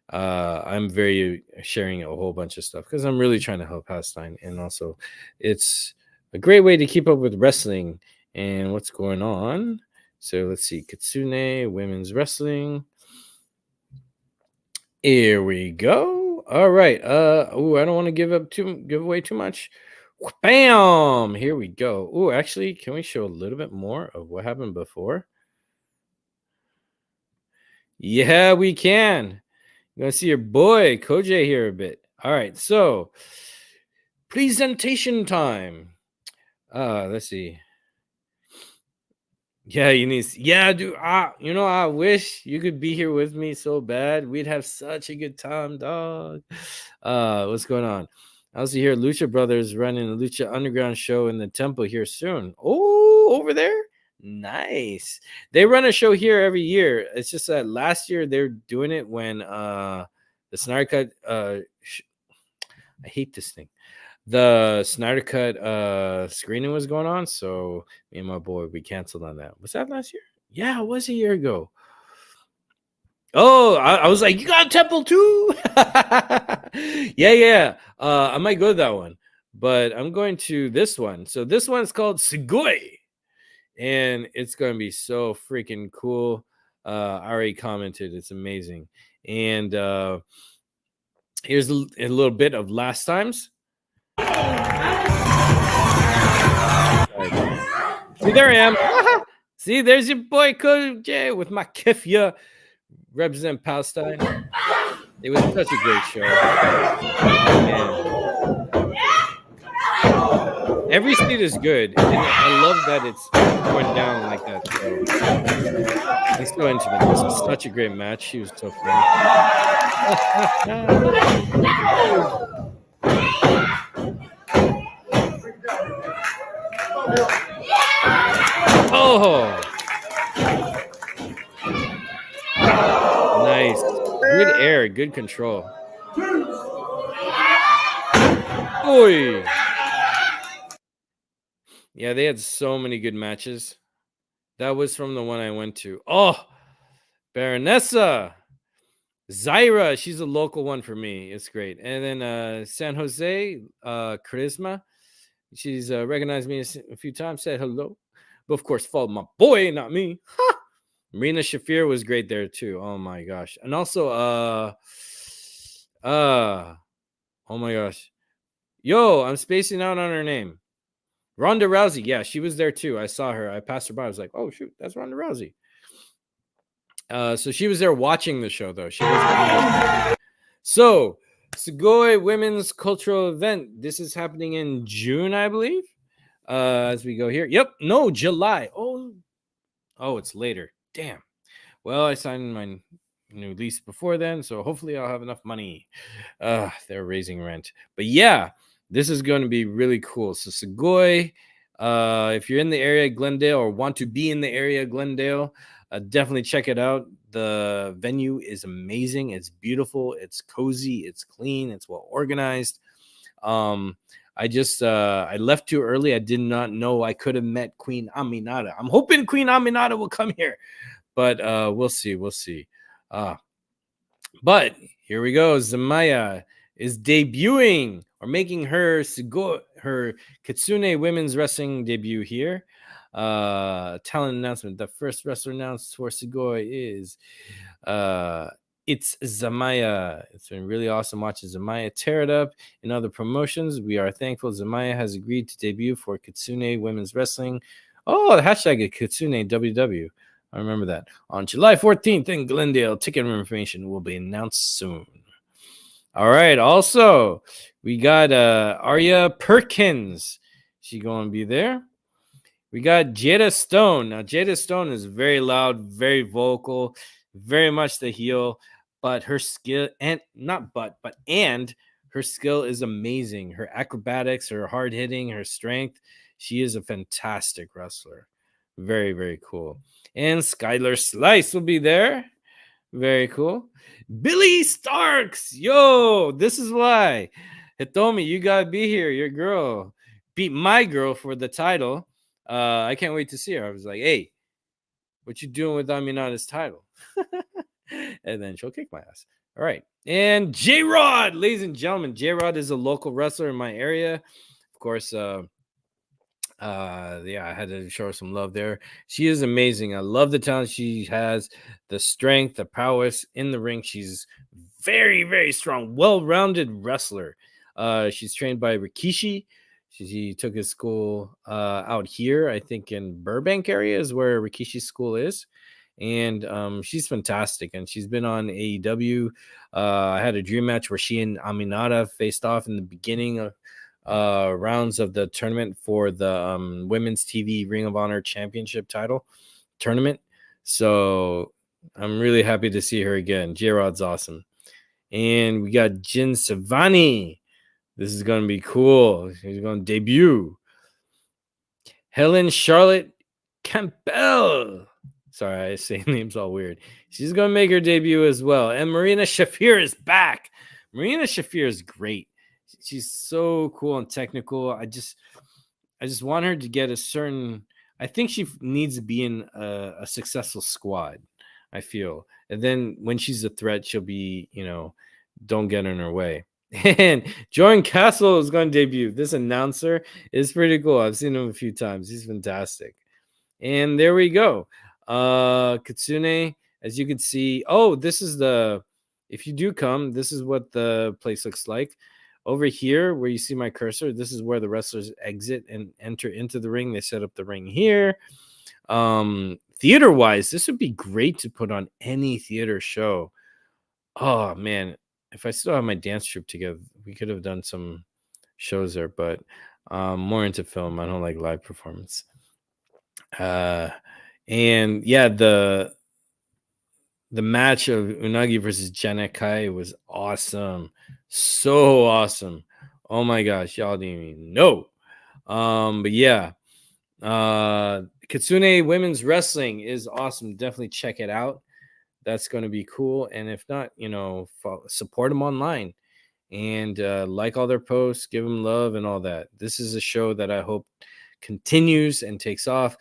I'm very sharing a whole bunch of stuff, because I'm really trying to help Palestine, and also it's a great way to keep up with wrestling and what's going on. So let's see, Kitsune Women's Wrestling. Here we go. All right. I don't want to give away too much. Bam! Here we go. Oh, actually, can we show a little bit more of what happened before? Yeah, we can. You're gonna see your boy Kojay here a bit. All right, so presentation time. Let's see. Yeah, dude. I wish you could be here with me so bad. We'd have such a good time, dog. What's going on? I also hear Lucha Brothers running a Lucha Underground show in the temple here soon. Oh, over there? Nice. They run a show here every year. It's just that last year they're doing it when the Snyder Cut I hate this thing. The Snyder Cut screening was going on, so me and my boy, we canceled on that. Was that last year? Yeah, it was a year ago. Oh, I was like, you got a temple too? Yeah. I might go to that one, but I'm going to this one. So this one's called Sugoi, and it's going to be so freaking cool. I already commented. It's amazing. And here's a little bit of last times. See, there I am. See, there's your boy Kojay with my kifya. Represent Palestine. It was such a great show. Oh, every seat is good, and I love that it's going down like that. So it's so intimate. This was such a great match. She was so funny. Oh. Nice. Good air, good control. Oy. Yeah, they had so many good matches. That was from the one I went to. Oh, Baronessa. Zaira, she's a local one for me. It's great. And then San Jose, Charisma. She's recognized me a few times, said hello. But of course, followed my boy, not me. Marina Shafir was great there too. Oh my gosh. And also oh my gosh. Yo, I'm spacing out on her name. Ronda Rousey. Yeah, she was there too. I saw her. I passed her by. I was like, oh shoot, that's Ronda Rousey. So she was there watching the show though. She wasn't. So Sugoi Women's Cultural Event. This is happening in June, I believe. As we go here. Yep. No, July. Oh, it's later. Damn. Well, I signed my new lease before then, so hopefully I'll have enough money. They're raising rent. But yeah, this is going to be really cool. So Sugoi, if you're in the area of Glendale or want to be in the area of Glendale, definitely check it out. The venue is amazing. It's beautiful. It's cozy. It's clean. It's well organized. I left too early. I did not know I could have met Queen Aminata. I'm hoping Queen Aminata will come here, but we'll see. We'll see. But here we go. Zamaya is debuting or making her Kitsune women's wrestling debut here. Talent announcement. The first wrestler announced for Sugoi is it's Zamaya. It's been really awesome watching Zamaya tear it up in other promotions. We are thankful Zamaya has agreed to debut for Kitsune Women's Wrestling. Oh, the hashtag is Kitsune WW. I remember that. On July 14th in Glendale. Ticket information will be announced soon. All right. Also, we got Arya Perkins. She going to be there. We got Jada Stone. Now, Jada Stone is very loud, very vocal, very much the heel, but her skill and her skill is amazing. Her acrobatics, her hard hitting, her strength. She is a fantastic wrestler. Very, very cool. And Skylar Slice will be there. Very cool. Billy Starks. Yo, this is why. Hitomi, you got to be here. Your girl beat my girl for the title. I can't wait to see her. I was like, hey, what you doing with Aminata's title? And then she'll kick my ass. All right. And J-Rod, ladies and gentlemen. J-Rod is a local wrestler in my area. Of course, yeah, I had to show her some love there. She is amazing. I love the talent she has, the strength, the prowess in the ring. She's very, very strong, well-rounded wrestler. She's trained by Rikishi. She took his school out here, I think in Burbank area is where Rikishi's school is. And she's fantastic. And she's been on AEW. I had a dream match where she and Aminata faced off in the beginning of rounds of the tournament for the Women's TV Ring of Honor Championship title tournament. So I'm really happy to see her again. J-Rod's awesome. And we got Jin Savani. This is going to be cool. She's going to debut. Helen Charlotte Campbell. Sorry, I say names all weird. She's going to make her debut as well. And Marina Shafir is back. Marina Shafir is great. She's so cool and technical. I just want her to get a certain. I think she needs to be in a successful squad. I feel, and then when she's a threat, she'll be, don't get in her way. And Jordan Castle is going to debut. This announcer is pretty cool. I've seen him a few times. He's fantastic. And there we go. Kitsune, as you can see. Oh, this is if you do come, this is what the place looks like. Over here, where you see my cursor, this is where the wrestlers exit and enter into the ring. They set up the ring here. Theater-wise, this would be great to put on any theater show. Oh, man. If I still have my dance troupe together, we could have done some shows there, but more into film. I don't like live performance. And yeah, the match of Unagi versus Janekai was awesome. So awesome. Oh my gosh, y'all didn't even know. But yeah, Kitsune Women's Wrestling is awesome. Definitely check it out. That's going to be cool. And if not, support them online and like all their posts, give them love and all that. This is a show that I hope continues and takes off.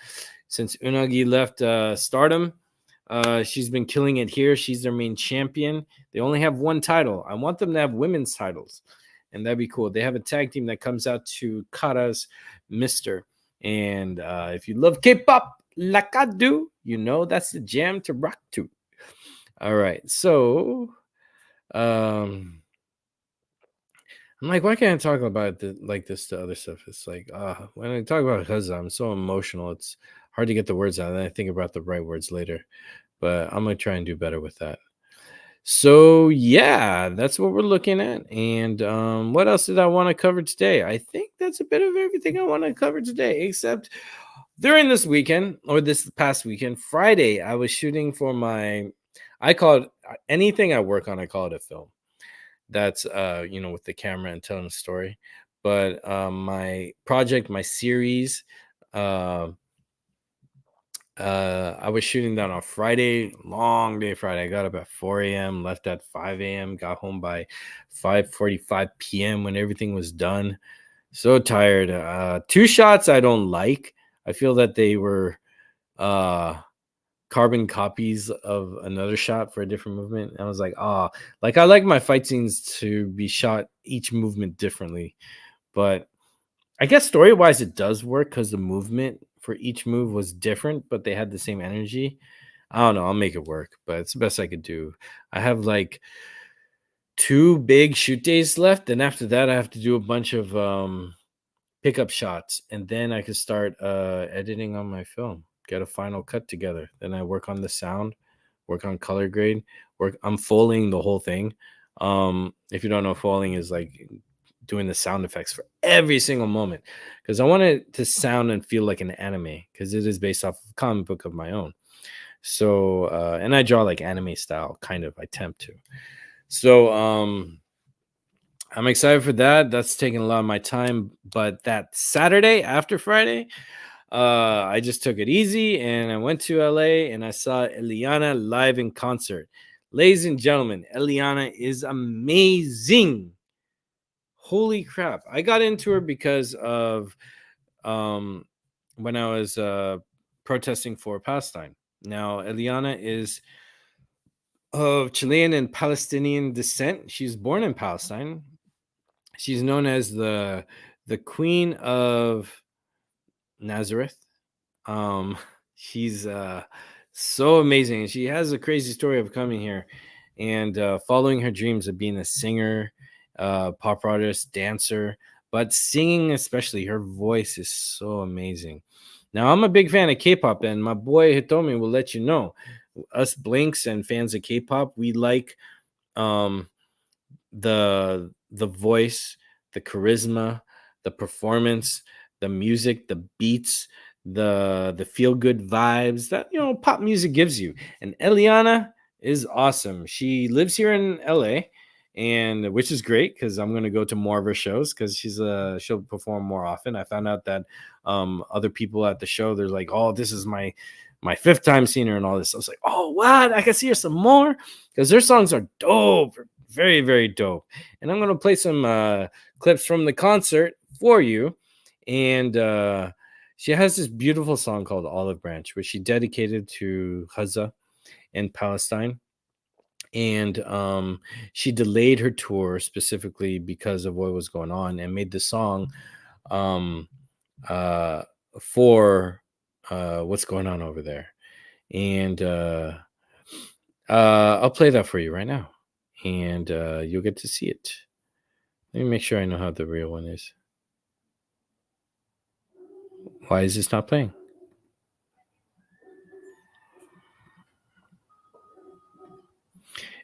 Since Unagi left Stardom, she's been killing it here. She's their main champion. They only have one title. I want them to have women's titles, and that'd be cool. They have a tag team that comes out to Kara's Mister. And if you love K-pop like I do, You know, that's the jam to rock to. All right. So, I'm like, why can't I talk about like this to other stuff? It's like, when I talk about Gaza, I'm so emotional. It's hard to get the words out. And I think about the right words later. But I'm going to try and do better with that. So yeah, that's what we're looking at. And what else did I want to cover today? I think that's a bit of everything I want to cover today, except during this weekend or this past weekend, Friday, I was shooting for I call it anything I work on, I call it a film. That's with the camera and telling a story. But my project, my series, I was shooting that on Friday, long day Friday. I got up at 4 a.m., left at 5 a.m., got home by 5:45 p.m. when everything was done. So tired. 2 shots I don't like. I feel that they were carbon copies of another shot for a different movement. I was like, like I like my fight scenes to be shot each movement differently. But I guess story-wise it does work because the movement for each move was different, but they had the same energy. I don't know. I'll make it work, but it's the best I could do. I have like 2 big shoot days left, and after that, I have to do a bunch of pickup shots, and then I could start editing on my film, get a final cut together. Then I work on the sound, work on color grade, I'm foaling the whole thing. If you don't know, foaling is like doing the sound effects for every single moment because I want it to sound and feel like an anime because it is based off of a comic book of my own. So and I draw like anime style, kind of. I attempt to. So I'm excited for that. That's taking a lot of my time. But that Saturday after Friday, I just took it easy and I went to LA and I saw Elyanna live in concert. Ladies and gentlemen, Elyanna is amazing. Holy crap. I got into her because of when I was protesting for Palestine. Now, Elyanna is of Chilean and Palestinian descent. She's born in Palestine. She's known as the Queen of Nazareth. She's so amazing. She has a crazy story of coming here and following her dreams of being a singer, pop artist, dancer, but singing especially. Her voice is so amazing. Now, I'm a big fan of K-pop, and my boy Hitomi will let you know. Us Blinks and fans of K-pop, we like the voice, the charisma, the performance, the music, the beats, the feel good vibes that pop music gives you. And Elyanna is awesome. She lives here in LA, and which is great because I'm going to go to more of her shows because she'll perform more often. I found out that other people at the show, they're like, oh, this is my 5th time seeing her and all this. I was like, oh, what? I can see her some more because their songs are dope. Very, very dope. And I'm going to play some clips from the concert for you. And she has this beautiful song called Olive Branch, which she dedicated to Gaza in Palestine. And she delayed her tour specifically because of what was going on and made the song for what's going on over there. And I'll play that for you right now. And you'll get to see it. Let me make sure I know how the real one is. Why is this not playing?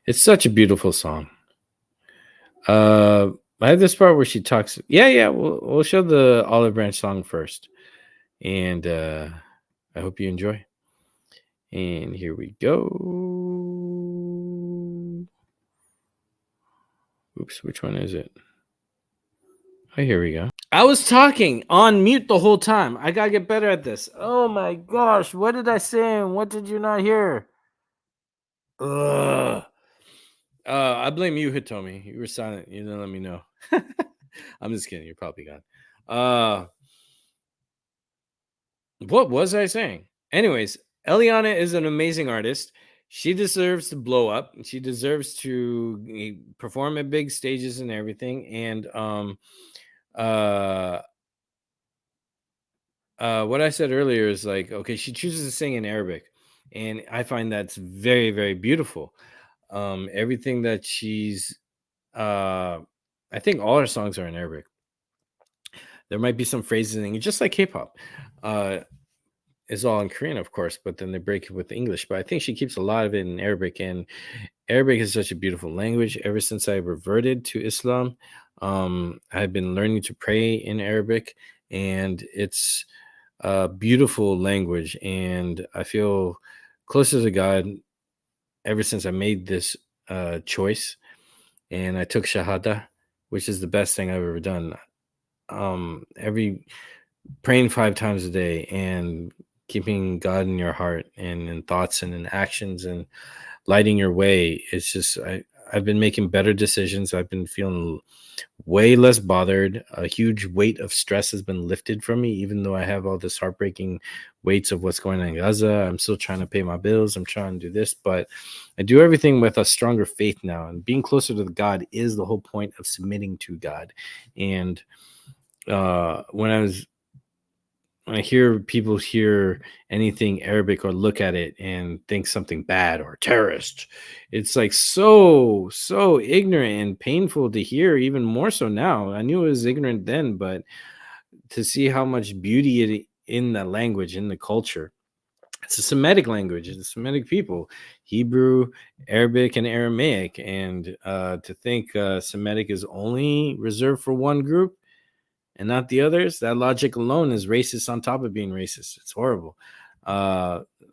It's such a beautiful song. I have this part where she talks. Yeah. We'll show the Olive Branch song first. And I hope you enjoy. And here we go. Oops, which one is it? Oh, here we go. I was talking on mute the whole time. I gotta get better at this. Oh my gosh, what did I say and what did you not hear? Ugh. I blame you, Hitomi. You were silent. You didn't let me know. I'm just kidding. You're probably gone. What was I saying? Anyways, Elyanna is an amazing artist. She deserves to blow up. She deserves to perform at big stages and everything. And what I said earlier is like, okay, she chooses to sing in Arabic. and I find that's very, very beautiful. Everything that she's, I think all her songs are in Arabic. There might be some phrases in English, just like K-pop. Is all in Korean, of course, but then they break it with English. But I think she keeps a lot of it in Arabic, and Arabic is such a beautiful language. Ever since I reverted to Islam, I've been learning to pray in Arabic, and it's a beautiful language. And I feel closer to God ever since I made this choice, and I took Shahada, which is the best thing I've ever done. Every praying 5 times a day and keeping God in your heart and in thoughts and in actions and lighting your way. It's just I've been making better decisions. I've been feeling way less bothered. A huge weight of stress has been lifted from me, even though I have all this heartbreaking weights of what's going on in Gaza. I'm still trying to pay my bills. I'm trying to do this, but I do everything with a stronger faith now. And being closer to God is the whole point of submitting to God. And when I hear people hear anything Arabic or look at it and think something bad or terrorist, it's like so ignorant and painful to hear, even more so now. I knew it was ignorant then, but to see how much beauty it in the language, in the culture. It's a Semitic language. It's Semitic people, Hebrew, Arabic, and Aramaic. And to think Semitic is only reserved for one group and not the others, that logic alone is racist on top of being racist. It's horrible.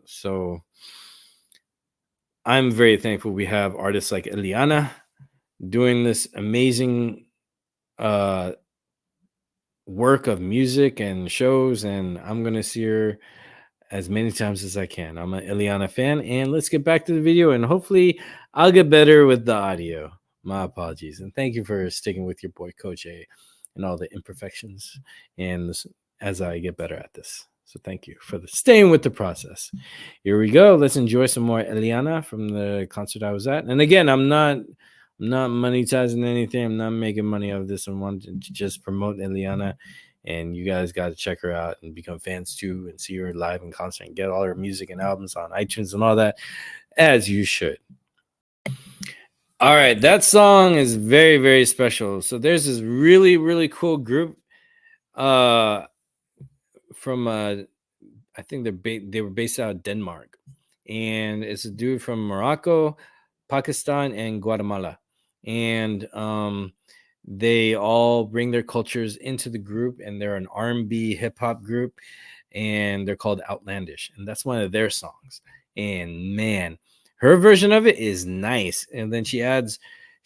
So I'm very thankful we have artists like Elyanna doing this amazing work of music and shows, and I'm going to see her as many times as I can. I'm an Elyanna fan, and let's get back to the video, and hopefully I'll get better with the audio. My apologies, and thank you for sticking with your boy Kojay and all the imperfections, and this, as I get better at this. So thank you for staying with the process. Here we go. Let's enjoy some more Elyanna from the concert I was at. And again, I'm not monetizing anything. I'm not making money out of this. I wanted to just promote Elyanna, and you guys got to check her out and become fans too, and see her live in concert and get all her music and albums on iTunes and all that, as you should. All right, that song is very, very special. So there's this really, really cool group from I think they were based out of Denmark, and it's a dude from Morocco, Pakistan, and Guatemala, and they all bring their cultures into the group, and they're an R&B hip hop group, and they're called Outlandish, and that's one of their songs. And man, her version of it is nice. And then she adds,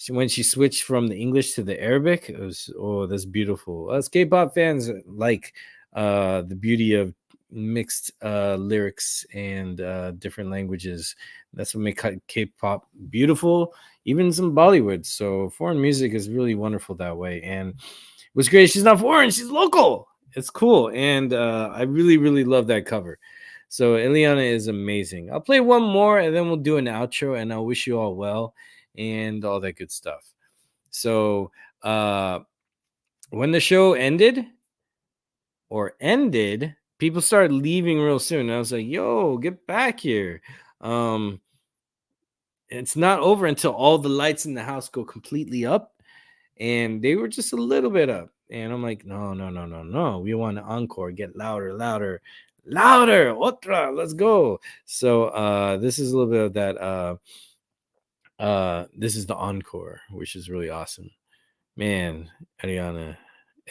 when she switched from the English to the Arabic, it was, oh, that's beautiful. Us K-pop fans like the beauty of mixed lyrics and different languages. That's what makes K-pop beautiful, even some Bollywood. So foreign music is really wonderful that way. And what's great, she's not foreign, she's local. It's cool. And I really, really love that cover. So Elyanna is amazing. I'll play one more and then we'll do an outro, and I'll wish you all well and all that good stuff. So when the show ended, people started leaving real soon. And I was like, yo, get back here. It's not over until all the lights in the house go completely up. And they were just a little bit up. And I'm like, no. We want an encore. Get louder. Otra, let's go. So this is a little bit of that. This is the encore, which is really awesome. Man, Elyanna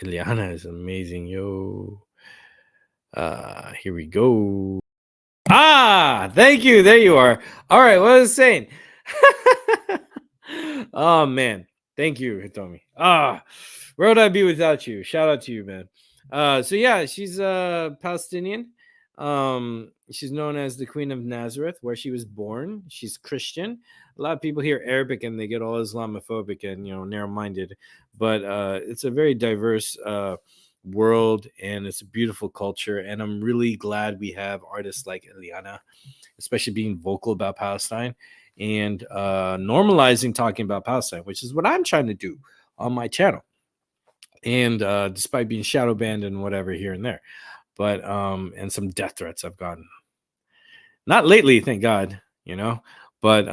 is amazing, yo. Here we go. Thank you. There you are. All right, what was I saying? Oh man, thank you, Hitomi. Where would I be without you? Shout out to you, man. So yeah, she's Palestinian. She's known as the Queen of Nazareth, where she was born. She's Christian. A lot of people hear Arabic and they get all Islamophobic and narrow-minded, but it's a very diverse world, and it's a beautiful culture. And I'm really glad we have artists like Elyanna, especially being vocal about Palestine and normalizing talking about Palestine, which is what I'm trying to do on my channel. And despite being shadow banned and whatever here and there, but and some death threats I've gotten. Not lately, thank God, but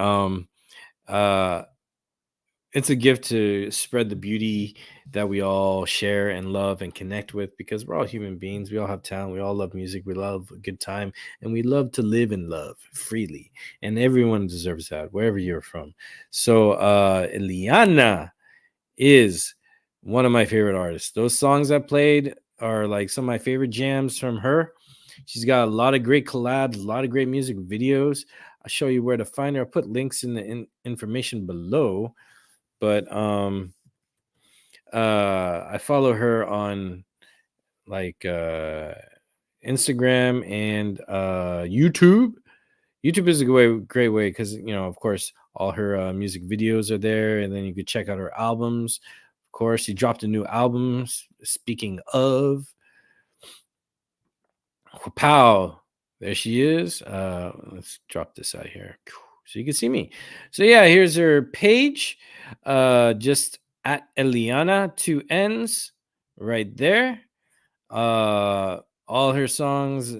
it's a gift to spread the beauty that we all share and love and connect with, because we're all human beings. We all have talent. We all love music. We love a good time, and we love to live and love freely. And everyone deserves that, wherever you're from. So Elyanna is one of my favorite artists. Those songs I played are like some of my favorite jams from her. She's got a lot of great collabs, a lot of great music videos. I'll show you where to find her. I'll put links in the information below. But I follow her on like Instagram and YouTube. YouTube is a great way because, of course, all her music videos are there, and then you could check out her albums. Of course, she dropped a new album. Speaking of, pow, there she is. Let's drop this out here so you can see me. So yeah, here's her page. Just at Elyanna, 2 N's right there. All her songs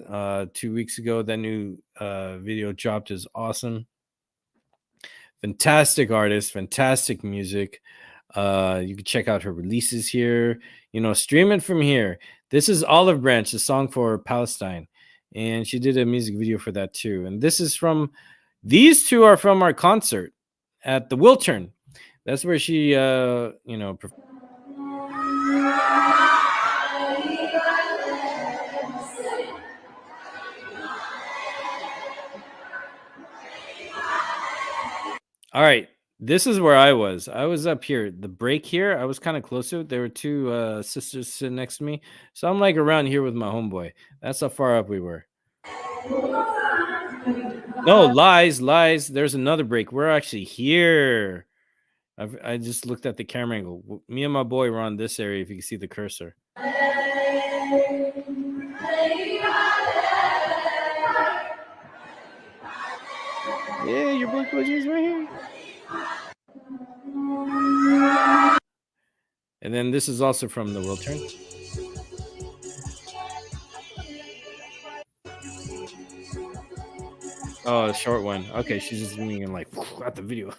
2 weeks ago, that new video dropped, is awesome. Fantastic artist, fantastic music. You can check out her releases here, stream it from here. This is Olive Branch, the song for Palestine, and she did a music video for that too. And these two are from our concert at the Wiltern. That's where she All right, this is where I was. I was up here. The break here, I was kind of close to it. There were two sisters sitting next to me. So I'm like around here with my homeboy. That's how far up we were. No, lies. There's another break. We're actually here. I just looked at the camera angle. Me and my boy were on this area, if you can see the cursor. Yeah, your boy Kojay's right here. And then this is also from the Wiltern. Oh, a short one. Okay, she's just zooming in like at the video.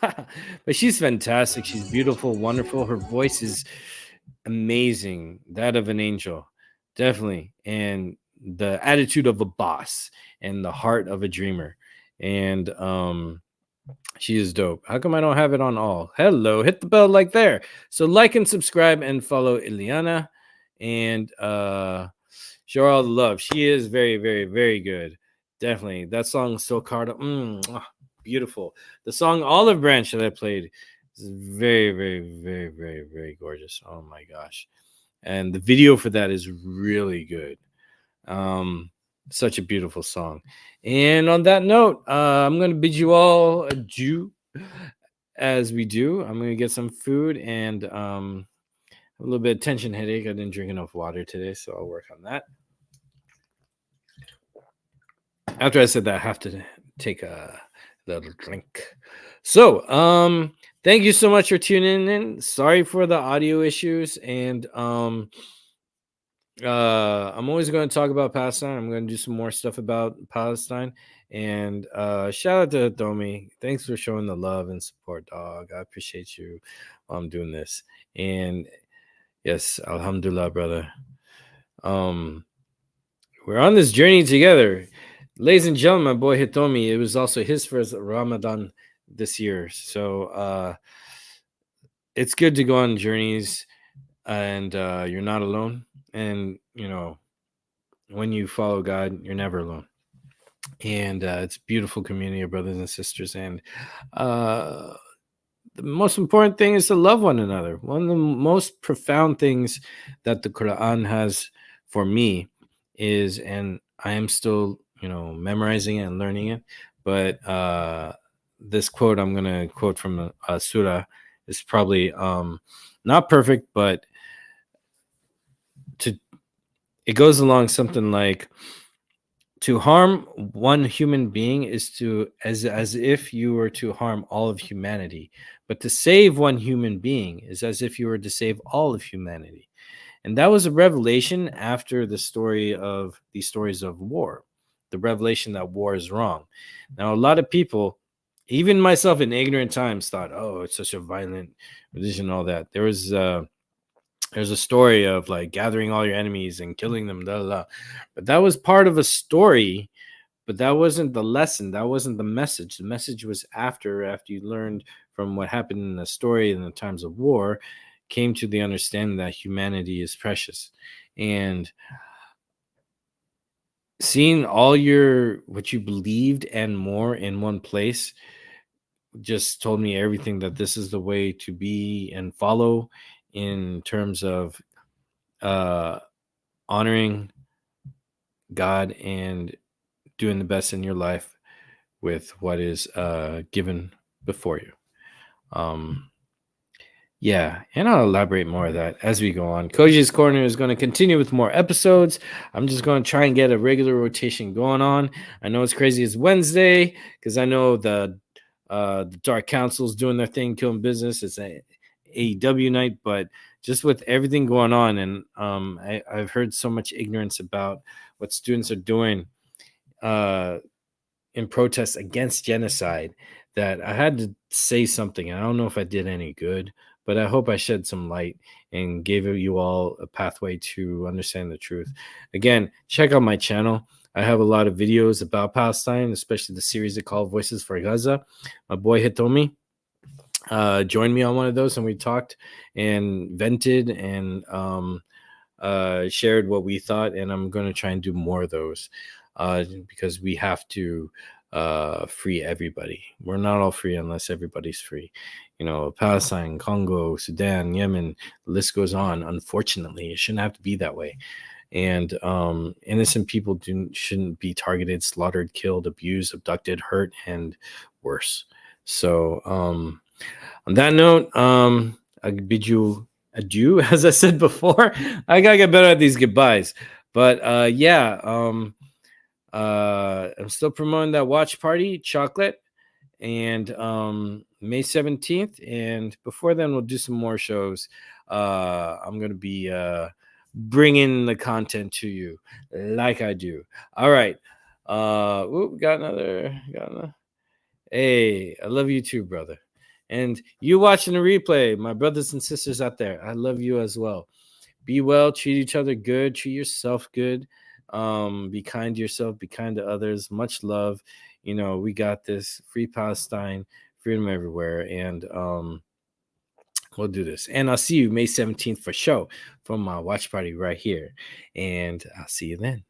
But she's fantastic. She's beautiful, wonderful. Her voice is amazing. That of an angel. Definitely. And the attitude of a boss and the heart of a dreamer. And she is dope. How come I don't have it on all? Hello, hit the bell like there. So like and subscribe and follow Elyanna, and show her all the love. She is very, very, very good. Definitely. That song So Cardo, beautiful. The song Olive Branch that I played is very, very, very, very, very gorgeous. Oh my gosh. And the video for that is really good. Such a beautiful song. And on that note, I'm going to bid you all adieu. As we do, I'm going to get some food and a little bit of tension headache. I didn't drink enough water today, so I'll work on that. After I said that, I have to take a little drink. So, thank you so much for tuning in. Sorry for the audio issues, and I'm always going to talk about Palestine. I'm going to do some more stuff about Palestine. And shout out to Domi. Thanks for showing the love and support, dog. I appreciate you while I'm doing this. And yes, alhamdulillah, brother. We're on this journey together. Ladies and gentlemen, my boy Hitomi, it was also his first Ramadan this year. So it's good to go on journeys, and you're not alone. And, when you follow God, you're never alone. And it's a beautiful community of brothers and sisters. And the most important thing is to love one another. One of the most profound things that the Quran has for me is, and I am still, memorizing it and learning it, but this quote I'm going to quote from a surah is probably not perfect, but it goes along something like, to harm one human being is as if you were to harm all of humanity, but to save one human being is as if you were to save all of humanity. And that was a revelation after these stories of war. the revelation that war is wrong. Now, a lot of people, even myself in ignorant times, thought, oh, it's such a violent religion and all that. There's a story of like gathering all your enemies and killing them, blah, blah, blah. But that was part of a story, but that wasn't the lesson. That wasn't the message. The message was after you learned from what happened in the story in the times of war, came to the understanding that humanity is precious. And seeing all what you believed and more in one place just told me everything, that this is the way to be and follow in terms of honoring God and doing the best in your life with what is given before you. Yeah, and I'll elaborate more of that as we go on. Kojay's Corner is going to continue with more episodes. I'm just going to try and get a regular rotation going on. I know it's crazy. It's Wednesday because I know the Dark Council's doing their thing, killing business. It's a AEW night, but just with everything going on, and I've heard so much ignorance about what students are doing in protest against genocide that I had to say something. I don't know if I did any good, but I hope I shed some light and gave you all a pathway to understand the truth. Again, check out my channel. I have a lot of videos about Palestine, especially the series they call Voices for Gaza. My boy Hitomi joined me on one of those, and we talked and vented and shared what we thought. And I'm going to try and do more of those because we have to free everybody. We're not all free unless everybody's free. Palestine, Congo, Sudan, Yemen, the list goes on. Unfortunately, it shouldn't have to be that way. And innocent people shouldn't be targeted, slaughtered, killed, abused, abducted, hurt, and worse. So on that note, I bid you adieu. As I said before, I gotta get better at these goodbyes. But I'm still promoting that watch party, chocolate, and May 17th. And before then, we'll do some more shows. I'm going to be bringing the content to you like I do. All right. Got another. Hey, I love you too, brother. And you watching the replay, my brothers and sisters out there, I love you as well. Be well, treat each other good, treat yourself good. Be kind to yourself, be kind to others. Much love. We got this. Free Palestine, freedom everywhere. And we'll do this. And I'll see you May 17th for show from my watch party right here. And I'll see you then.